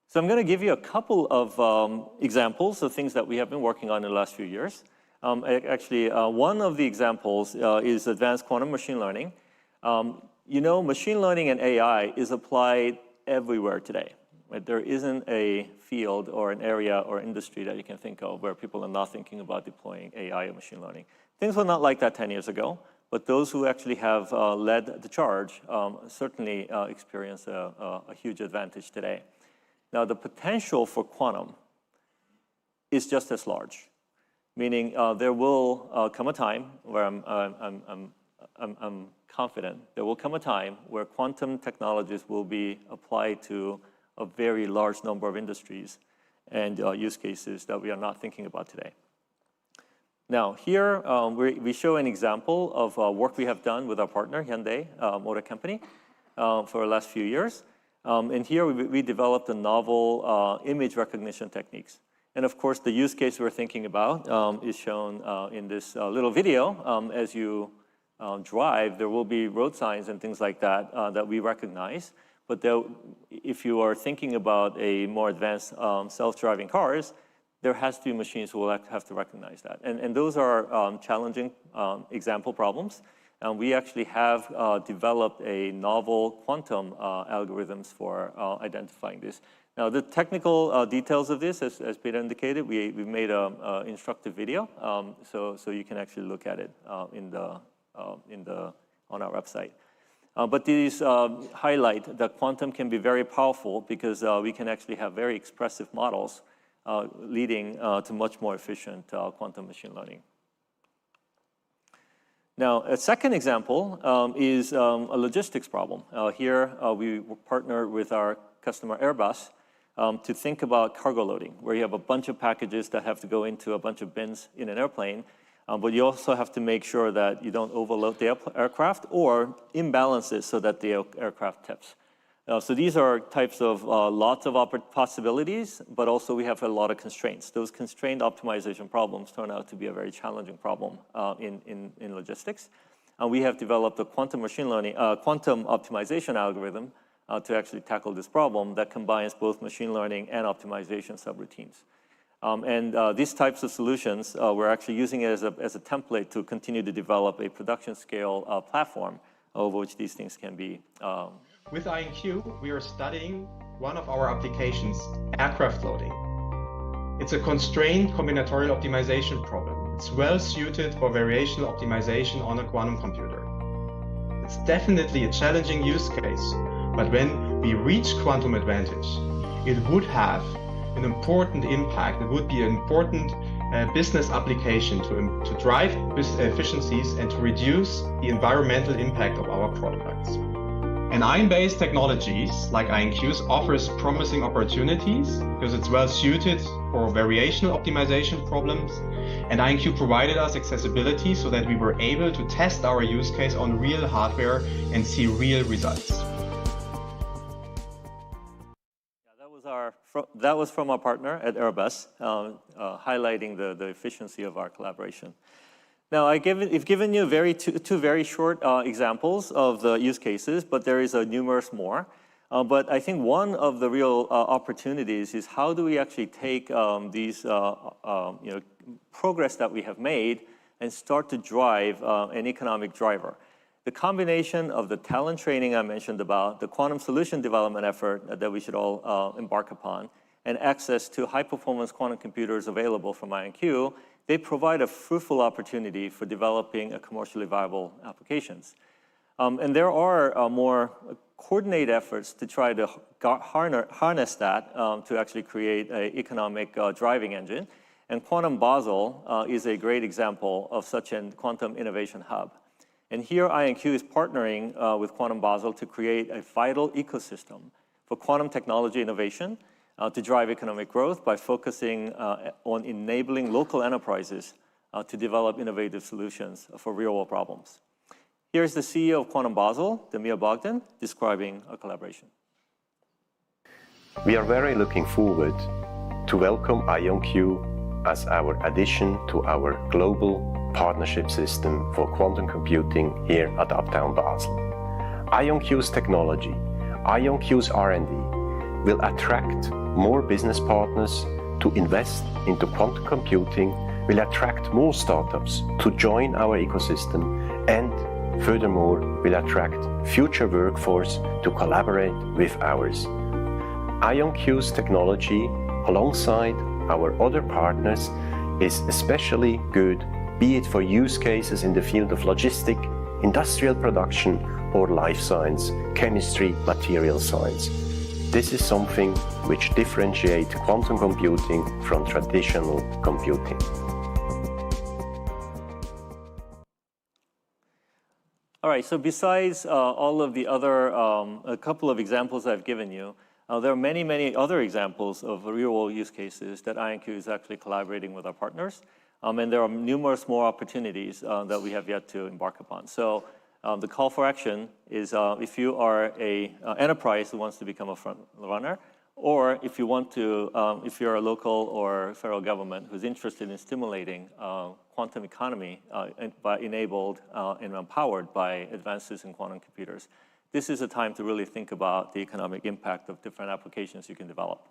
So I'm going to give you a couple of examples of things that we have been working on in the last few years. Actually, one of the examples is advanced quantum machine learning. You know, machine learning and AI is applied everywhere today. Right? There isn't a field or an area or industry that you can think of where people are not thinking about deploying AI or machine learning. Things were not like that 10 years ago. But those who actually have led the charge certainly experience a huge advantage today. Now, the potential for quantum is just as large, meaning there will come a time where I'm confident there will come a time where quantum technologies will be applied to a very large number of industries and use cases that we are not thinking about today. Now, here we show an example of work we have done with our partner, Hyundai Motor Company, for the last few years. And here we developed a novel image recognition techniques. And of course, the use case we're thinking about is shown in this little video. As you drive, there will be road signs and things like that that we recognize. But if you are thinking about a more advanced self-driving cars, there has to be machines who will have to recognize that. And those are challenging example problems. And we actually have developed a novel quantum algorithms for identifying this. Now, the technical details of this, as Peter indicated, we made an instructive video. So you can actually look at it on our website. But these highlight that quantum can be very powerful because we can actually have very expressive models leading to much more efficient quantum machine learning. Now, a second example is a logistics problem. Here, we partner with our customer Airbus to think about cargo loading, where you have a bunch of packages that have to go into a bunch of bins in an airplane, but you also have to make sure that you don't overload the aircraft or imbalance it so that the aircraft tips. So these are types of lots of possibilities, but also we have a lot of constraints. Those constrained optimization problems turn out to be a very challenging problem in logistics. We have developed a quantum machine learning, quantum optimization algorithm to actually tackle this problem that combines both machine learning and optimization subroutines. These types of solutions, we're actually using it as a template to continue to develop a production scale platform over which these things can be. With IonQ, we are studying one of our applications, aircraft loading. It's a constrained combinatorial optimization problem. It's well suited for variational optimization on a quantum computer. It's definitely a challenging use case, but when we reach quantum advantage, it would have an important impact. It would be an important business application to drive efficiencies and to reduce the environmental impact of our products. And ion-based technologies like IonQ's offers promising opportunities because it's well suited for variational optimization problems. And IonQ provided us accessibility so that we were able to test our use case on real hardware and see real results. That was from our partner at Airbus, highlighting the efficiency of our collaboration. Now, I've given you two very short examples of the use cases, but there is numerous more. But I think one of the real opportunities is how do we actually take these progress that we have made and start to drive an economic driver. The combination of the talent training I mentioned about, the quantum solution development effort that we should all embark upon, and access to high-performance quantum computers available from IonQ, they provide a fruitful opportunity for developing a commercially viable applications. And there are more coordinated efforts to try to harness that to actually create an economic driving engine. And Quantum Basel is a great example of such a quantum innovation hub. And here IonQ is partnering with Quantum Basel to create a vital ecosystem for quantum technology innovation to drive economic growth by focusing on enabling local enterprises to develop innovative solutions for real-world problems. Here's the CEO of Quantum Basel, Damir Bogdan, describing our collaboration. We are very looking forward to welcome IonQ as our addition to our global partnership system for quantum computing here at Uptown Basel. IonQ's technology, IonQ's R&D will attract more business partners to invest into quantum computing, will attract more startups to join our ecosystem, and furthermore will attract future workforce to collaborate with ours. IonQ's technology, alongside our other partners, is especially good, be it for use cases in the field of logistic, industrial production, or life science, chemistry, material science. This is something which differentiates quantum computing from traditional computing. All right, so besides all of the other, a couple of examples I've given you, there are many, many other examples of real-world use cases that IonQ is actually collaborating with our partners. And there are numerous more opportunities that we have yet to embark upon. So the call for action is if you are an enterprise who wants to become a front runner, or if you want to, if you're a local or federal government who's interested in stimulating quantum economy enabled and empowered by advances in quantum computers, this is a time to really think about the economic impact of different applications you can develop.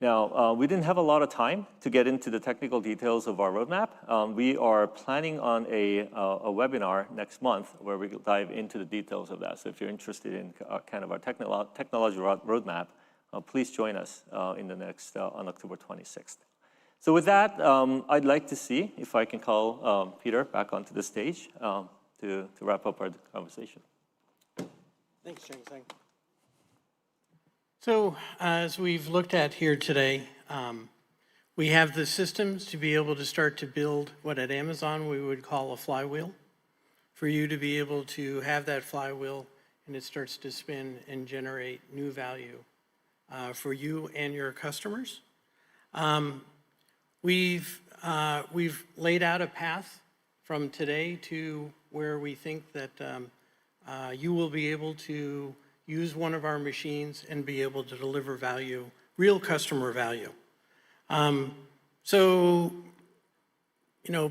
Now, we didn't have a lot of time to get into the technical details of our roadmap. We are planning on a webinar next month where we will dive into the details of that. So if you're interested in kind of our technology roadmap, please join us in the next, on October 26th. So with that, I'd like to see if I can call Peter back onto the stage to wrap up our conversation. Thanks, Jung-Sang. So as we've looked at here today, We have the systems to be able to start to build what at Amazon we would call a flywheel, for you to be able to have that flywheel and it starts to spin and generate new value for you and your customers. We've laid out a path from today to where we think that you will be able to use one of our machines and be able to deliver value, real customer value. So,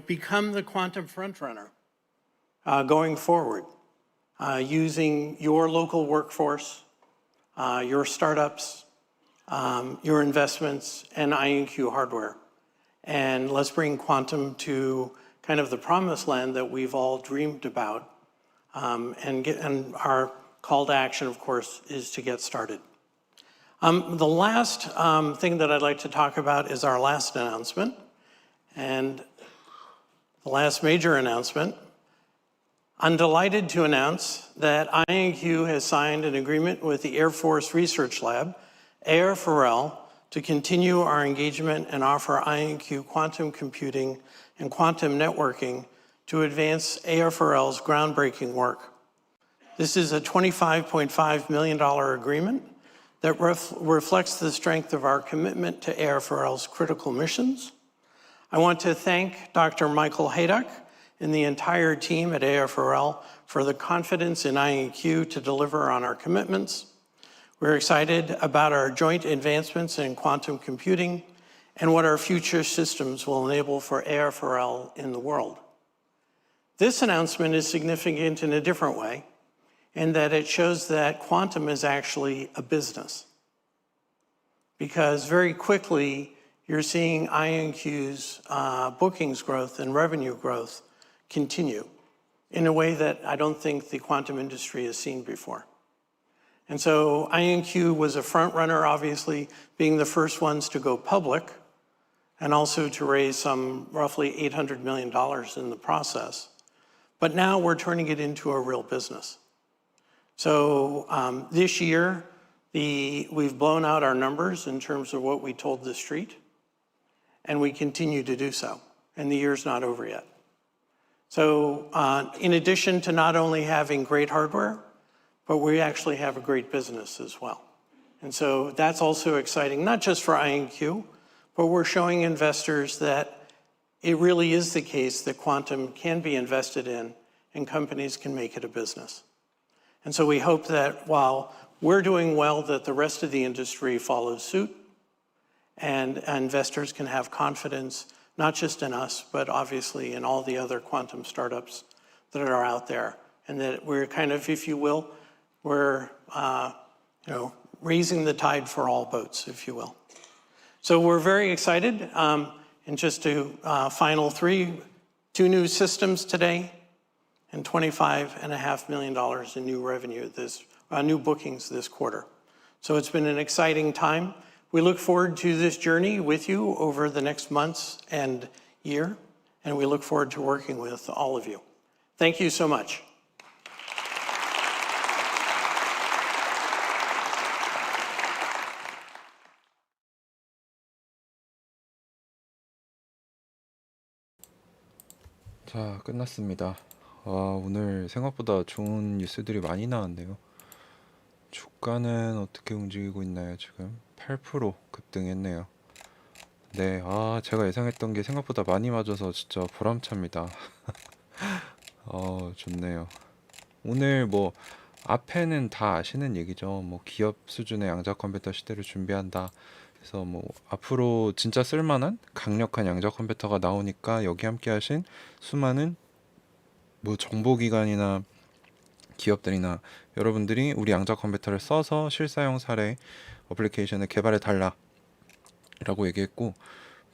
become the quantum frontrunner going forward, using your local workforce, your startups, your investments, and IonQ hardware. And let's bring quantum to kind of the promised land that we've all dreamed about. And our call to action, of course, is to get started. The last thing that I'd like to talk about is our last announcement. And the last major announcement. I'm delighted to announce that IonQ has signed an agreement with the Air Force Research Lab, AFRL, to continue our engagement and offer IonQ quantum computing and quantum networking to advance AFRL's groundbreaking work. This is a $25.5 million agreement that reflects the strength of our commitment to AFRL's critical missions. I want to thank Dr. Michael Haydock and the entire team at AFRL for the confidence in IonQ to deliver on our commitments. We're excited about our joint advancements in quantum computing and what our future systems will enable for AFRL in the world. This announcement is significant in a different way, in that it shows that quantum is actually a business. Because very quickly, you're seeing IonQ's bookings growth and revenue growth continue in a way that I don't think the quantum industry has seen before. And so IonQ was a front runner, obviously, being the first ones to go public, and also to raise some roughly $800 million in the process. But now we're turning it into a real business. So this year, we've blown out our numbers in terms of what we told the street, and we continue to do so, and the year's not over yet. So in addition to not only having great hardware, but we actually have a great business as well. And so that's also exciting, not just for IonQ, but we're showing investors that it really is the case that quantum can be invested in and companies can make it a business. And so we hope that while we're doing well, that the rest of the industry follows suit and investors can have confidence, not just in us, but obviously in all the other quantum startups that are out there. And that we're kind of, if you will, we're raising the tide for all boats, if you will. So we're very excited. And just to final two new systems today, and $25.5 million in new revenue, new bookings this quarter. So it's been an exciting time. We look forward to this journey with you over the next months and year, and we look forward to working with all of you. Thank you so much. 자, 끝났습니다. 오늘 생각보다 좋은 뉴스들이 많이 나왔네요. 주가는 어떻게 움직이고 있나요? 지금 8% 급등했네요. 네, 제가 예상했던 게 생각보다 많이 맞아서 진짜 보람찹니다. 좋네요. 오늘 뭐 앞에는 다 아시는 얘기죠. 뭐 기업 수준의 양자 컴퓨터 시대를 준비한다. 그래서 뭐 앞으로 진짜 쓸만한 강력한 양자 컴퓨터가 나오니까 여기 함께 하신 수많은 뭐 정보기관이나 기업들이나 여러분들이 우리 양자 컴퓨터를 써서 실사용 사례 어플리케이션을 개발해 달라 라고 얘기했고,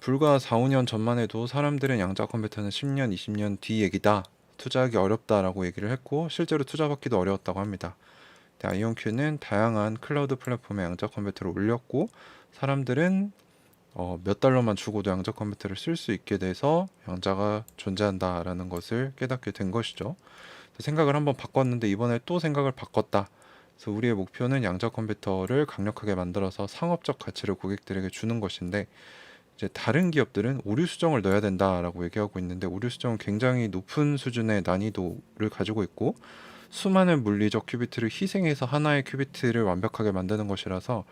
불과 4, 5년 전만 해도 사람들은 양자 컴퓨터는 10년, 20년 뒤 얘기다, 투자하기 어렵다라고 얘기를 했고 실제로 투자받기도 어려웠다고 합니다. 아이온큐는 다양한 클라우드 플랫폼에 양자 컴퓨터를 올렸고 사람들은 몇 달러만 주고도 양자 컴퓨터를 쓸 수 있게 돼서 양자가 존재한다라는 것을 깨닫게 된 것이죠. 생각을 한번 바꿨는데 이번에 또 생각을 바꿨다. 그래서 우리의 목표는 양자 컴퓨터를 강력하게 만들어서 상업적 가치를 고객들에게 주는 것인데, 이제 다른 기업들은 오류 수정을 넣어야 된다라고 얘기하고 있는데 오류 수정은 굉장히 높은 수준의 난이도를 가지고 있고 수많은 물리적 큐비트를 희생해서 하나의 큐비트를 완벽하게 만드는 것이라서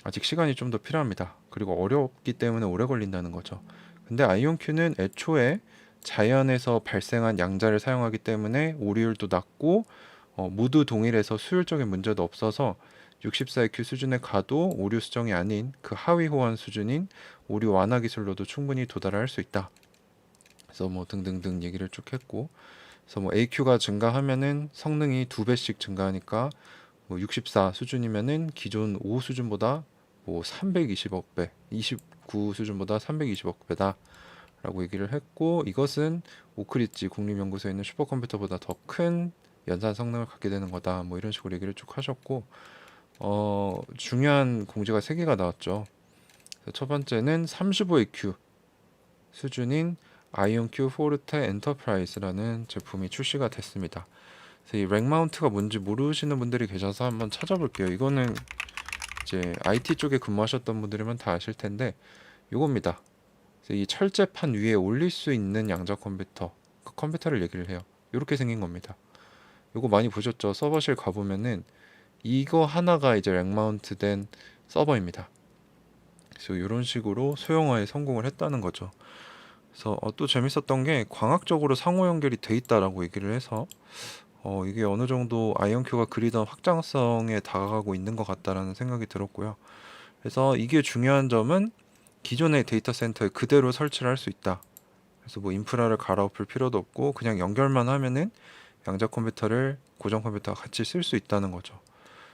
아직 시간이 좀 더 필요합니다. 그리고 어렵기 때문에 오래 걸린다는 거죠. 근데 아이온큐는 애초에 자연에서 발생한 양자를 사용하기 때문에 오류율도 낮고 모두 동일해서 수율적인 문제도 없어서 64EQ 수준에 가도 오류 수정이 아닌 그 하위 호환 수준인 오류 완화 기술로도 충분히 도달할 수 있다. 그래서 뭐 등등등 얘기를 쭉 했고, 그래서 뭐 AQ가 증가하면은 성능이 2배씩 증가하니까 뭐 64 수준이면은 기존 5 수준보다 뭐 320억 배, 29 수준보다 320억 배다. 라고 얘기를 했고, 이것은 오크리지 국립연구소에 있는 슈퍼컴퓨터보다 더 큰 연산 성능을 갖게 되는 거다. 뭐 이런 식으로 얘기를 쭉 하셨고, 중요한 공지가 3개가 나왔죠. 첫 번째는 35EQ 수준인 IonQ Forte Enterprise라는 제품이 출시가 됐습니다. 그래서 이 렉마운트가 뭔지 모르시는 분들이 계셔서 한번 찾아볼게요. 이거는 이제 IT 쪽에 근무하셨던 분들이면 다 아실 텐데 이겁니다. 이 철제판 위에 올릴 수 있는 양자 컴퓨터, 그 컴퓨터를 얘기를 해요. 이렇게 생긴 겁니다. 이거 많이 보셨죠? 서버실 가보면은 이거 하나가 이제 렉마운트된 서버입니다. 그래서 이런 식으로 소형화에 성공을 했다는 거죠. 그래서 또 재밌었던 게 광학적으로 상호 연결이 돼 있다라고 얘기를 해서 이게 어느 정도 아이온큐가 그리던 확장성에 다가가고 있는 것 같다라는 생각이 들었고요. 그래서 이게 중요한 점은 기존의 데이터 센터에 그대로 설치를 할 수 있다. 그래서 뭐 인프라를 갈아엎을 필요도 없고 그냥 연결만 하면은 양자 컴퓨터를 고정 컴퓨터와 같이 쓸 수 있다는 거죠.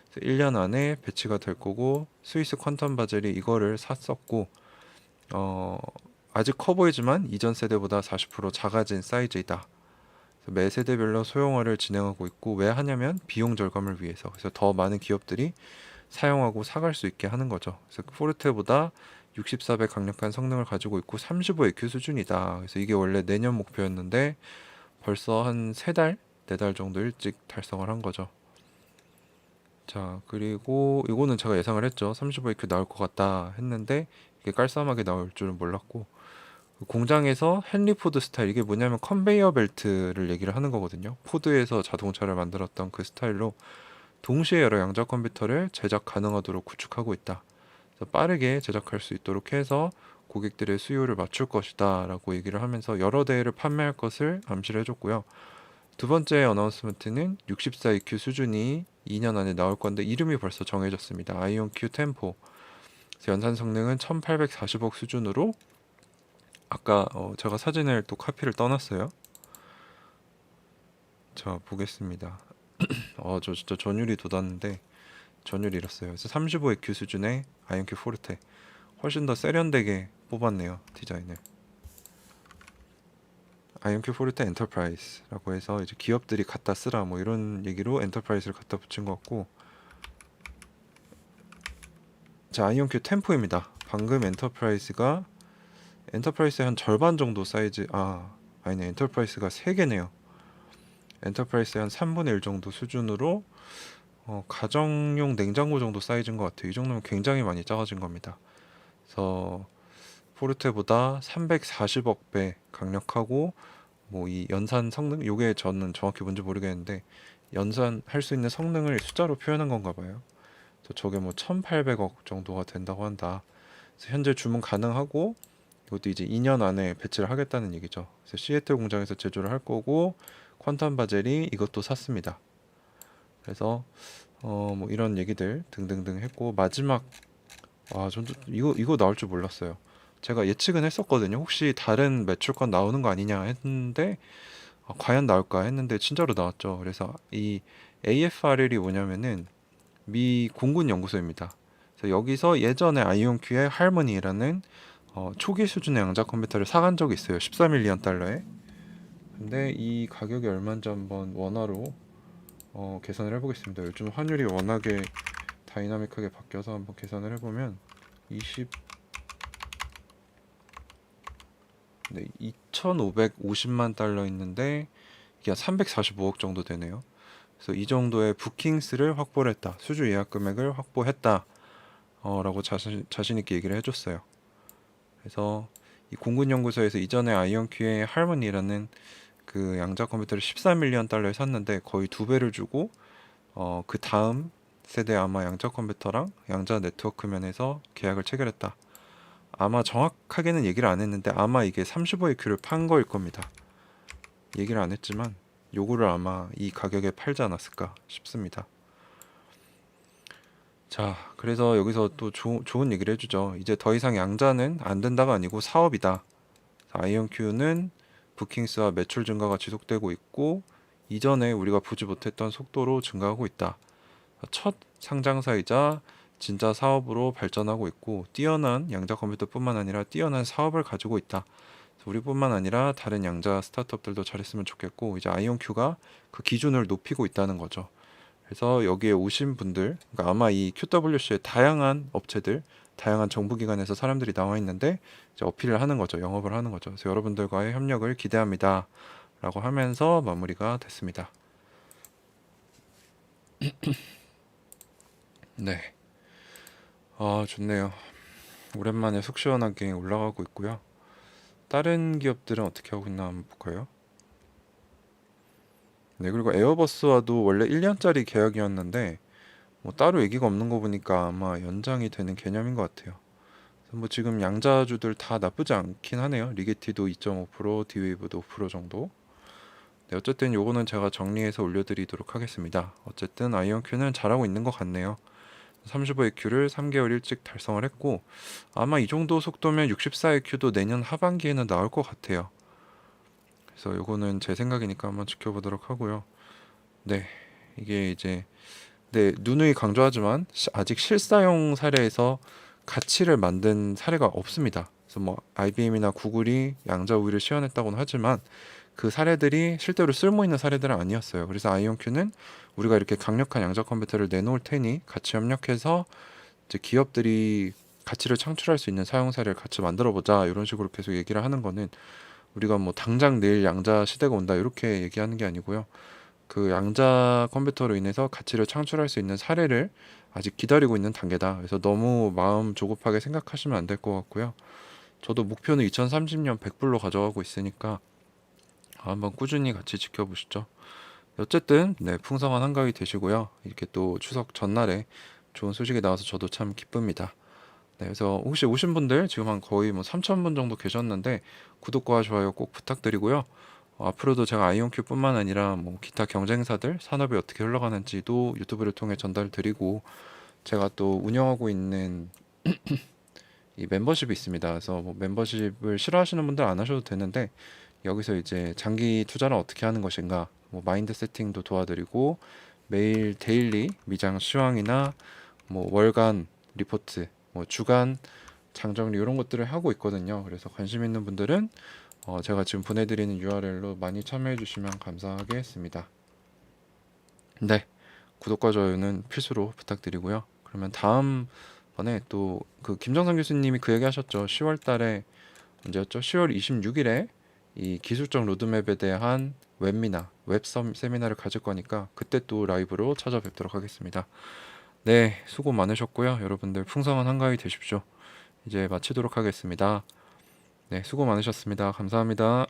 그래서 1년 안에 배치가 될 거고 스위스 퀀텀 바젤이 이거를 샀었고 아직 커 보이지만 이전 세대보다 40% 작아진 사이즈이다. 그래서 매 세대별로 소형화를 진행하고 있고 왜 하냐면 비용 절감을 위해서. 그래서 더 많은 기업들이 사용하고 사갈 수 있게 하는 거죠. 그래서 포르테보다 64배 강력한 성능을 가지고 있고 35EQ 수준이다. 그래서 이게 원래 내년 목표였는데 벌써 한 3달, 4달 정도 일찍 달성을 한 거죠. 자, 그리고 이거는 제가 예상을 했죠. 35EQ 나올 것 같다 했는데 이게 깔쌈하게 나올 줄은 몰랐고 공장에서 헨리 포드 스타일, 이게 뭐냐면 컨베이어 벨트를 얘기를 하는 거거든요. 포드에서 자동차를 만들었던 그 스타일로 동시에 여러 양자 컴퓨터를 제작 가능하도록 구축하고 있다. 그래서 빠르게 제작할 수 있도록 해서 고객들의 수요를 맞출 것이다 라고 얘기를 하면서 여러 대를 판매할 것을 암시를 해줬고요. 두 번째 어나운스먼트는 64EQ 수준이 2년 안에 나올 건데 이름이 벌써 정해졌습니다. 아이온Q 템포. 연산 성능은 1840억 수준으로 아까 제가 사진을 또 카피를 떠났어요. 자, 보겠습니다. 저 진짜 전율이 돋았는데 전율이 이렇어요. 그래서 35EQ 수준의 아이온큐 포르테, 훨씬 더 세련되게 뽑았네요, 디자인을. 아이온큐 포르테 엔터프라이즈라고 해서 이제 기업들이 갖다 쓰라 뭐 이런 얘기로 엔터프라이즈를 갖다 붙인 것 같고, 자, 아이온큐 템포입니다. 방금 엔터프라이즈의 한 절반 정도 사이즈, 아니네, 엔터프라이즈가 3개네요. 엔터프라이즈의 한 3분의 1 정도 수준으로 가정용 냉장고 정도 사이즈인 것 같아요. 이 정도면 굉장히 많이 작아진 겁니다. 그래서 포르테보다 340억 배 강력하고 뭐 이 연산 성능, 요게 저는 정확히 뭔지 모르겠는데 연산할 수 있는 성능을 숫자로 표현한 건가 봐요. 그래서 저게 뭐 1800억 정도가 된다고 한다. 그래서 현재 주문 가능하고 이것도 이제 2년 안에 배치를 하겠다는 얘기죠. 그래서 시애틀 공장에서 제조를 할 거고 퀀텀 바젤이 이것도 샀습니다. 그래서 뭐 이런 얘기들 등등등 했고, 마지막 저도 이거 나올 줄 몰랐어요. 제가 예측은 했었거든요. 혹시 다른 매출권 나오는 거 아니냐 했는데 과연 나올까 했는데 진짜로 나왔죠. 그래서 이 AFRL이 뭐냐면은 미 공군 연구소입니다. 그래서 여기서 예전에 아이온큐의 할머니라는 초기 수준의 양자 컴퓨터를 사간 적이 있어요. 14밀리언 달러에. 근데 이 가격이 얼마인지 한번 원화로 계산을 해보겠습니다. 요즘 환율이 워낙에 다이나믹하게 바뀌어서 한번 계산을 해보면 2,550만 달러 있는데 이게 한 345억 정도 되네요. 그래서 이 정도의 부킹스를 확보를 했다. 수주 예약 금액을 확보했다. 라고 자신 있게 얘기를 해줬어요. 그래서 이 공군연구소에서 이전에 아이온큐의 할머니라는 그 양자 컴퓨터를 14밀리언 달러에 샀는데 거의 2배를 주고 그 다음 세대 아마 양자 컴퓨터랑 양자 네트워크 면에서 계약을 체결했다. 아마 정확하게는 얘기를 안 했는데 아마 이게 35AQ를 판 거일 겁니다. 얘기를 안 했지만 요거를 아마 이 가격에 팔지 않았을까 싶습니다. 자, 그래서 여기서 또 좋은 얘기를 해주죠. 이제 더 이상 양자는 안 된다가 아니고 사업이다. 아이온큐는 부킹수와 매출 증가가 지속되고 있고 이전에 우리가 보지 못했던 속도로 증가하고 있다. 첫 상장사이자 진짜 사업으로 발전하고 있고 뛰어난 양자 컴퓨터뿐만 아니라 뛰어난 사업을 가지고 있다. 우리뿐만 아니라 다른 양자 스타트업들도 잘했으면 좋겠고 이제 아이온큐가 그 기준을 높이고 있다는 거죠. 그래서 여기에 오신 분들, 그러니까 아마 이 QWC의 다양한 업체들, 다양한 정부기관에서 사람들이 나와 있는데 이제 어필을 하는 거죠. 영업을 하는 거죠. 그래서 여러분들과의 협력을 기대합니다. 라고 하면서 마무리가 됐습니다. 네. 아, 좋네요. 오랜만에 속 시원하게 올라가고 있고요. 다른 기업들은 어떻게 하고 있나 한번 볼까요? 네, 그리고 에어버스와도 원래 1년짜리 계약이었는데 뭐 따로 얘기가 없는 거 보니까 아마 연장이 되는 개념인 것 같아요. 그래서 뭐 지금 양자주들 다 나쁘지 않긴 하네요. 리게티도 2.5%, 디웨이브도 5% 정도. 네, 어쨌든 요거는 제가 정리해서 올려드리도록 하겠습니다. 어쨌든 아이온큐는 잘하고 있는 것 같네요. 35AQ를 3개월 일찍 달성을 했고 아마 이 정도 속도면 64AQ도 내년 하반기에는 나올 것 같아요. 그래서 요거는 제 생각이니까 한번 지켜보도록 하고요. 네, 이게 이제 누누이 강조하지만 아직 실사용 사례에서 가치를 만든 사례가 없습니다. 그래서 뭐 IBM이나 구글이 양자 우위를 시연했다고는 하지만 그 사례들이 실제로 쓸모 있는 사례들은 아니었어요. 그래서 아이온큐는 우리가 이렇게 강력한 양자 컴퓨터를 내놓을 테니 같이 협력해서 이제 기업들이 가치를 창출할 수 있는 사용 사례를 같이 만들어 보자 이런 식으로 계속 얘기를 하는 거는 우리가 뭐 당장 내일 양자 시대가 온다 이렇게 얘기하는 게 아니고요. 그 양자 컴퓨터로 인해서 가치를 창출할 수 있는 사례를 아직 기다리고 있는 단계다. 그래서 너무 마음 조급하게 생각하시면 안 될 것 같고요. 저도 목표는 2030년 100불로 가져가고 있으니까 한번 꾸준히 같이 지켜보시죠. 어쨌든 네, 풍성한 한가위 되시고요. 이렇게 또 추석 전날에 좋은 소식이 나와서 저도 참 기쁩니다. 네, 그래서 혹시 오신 분들 지금 한 거의 뭐 3,000분 정도 계셨는데 구독과 좋아요 꼭 부탁드리고요. 앞으로도 제가 아이온큐뿐만 아니라 뭐 기타 경쟁사들 산업이 어떻게 흘러가는지도 유튜브를 통해 전달드리고 제가 또 운영하고 있는 이 멤버십이 있습니다. 그래서 뭐 멤버십을 싫어하시는 분들 안 하셔도 되는데 여기서 이제 장기 투자를 어떻게 하는 것인가, 뭐 마인드 세팅도 도와드리고 매일 데일리 미장 시황이나 뭐 월간 리포트, 뭐 주간 장정리 이런 것들을 하고 있거든요. 그래서 관심 있는 분들은 제가 지금 보내드리는 URL로 많이 참여해 주시면 감사하겠습니다. 네, 구독과 좋아요는 필수로 부탁드리고요. 그러면 다음번에 또 그 김정선 교수님이 그 얘기 하셨죠. 10월 달에 언제였죠? 10월 26일에 이 기술적 로드맵에 대한 웹 세미나를 가질 거니까 그때 또 라이브로 찾아뵙도록 하겠습니다. 네, 수고 많으셨고요. 여러분들 풍성한 한가위 되십시오. 이제 마치도록 하겠습니다. 네, 수고 많으셨습니다. 감사합니다.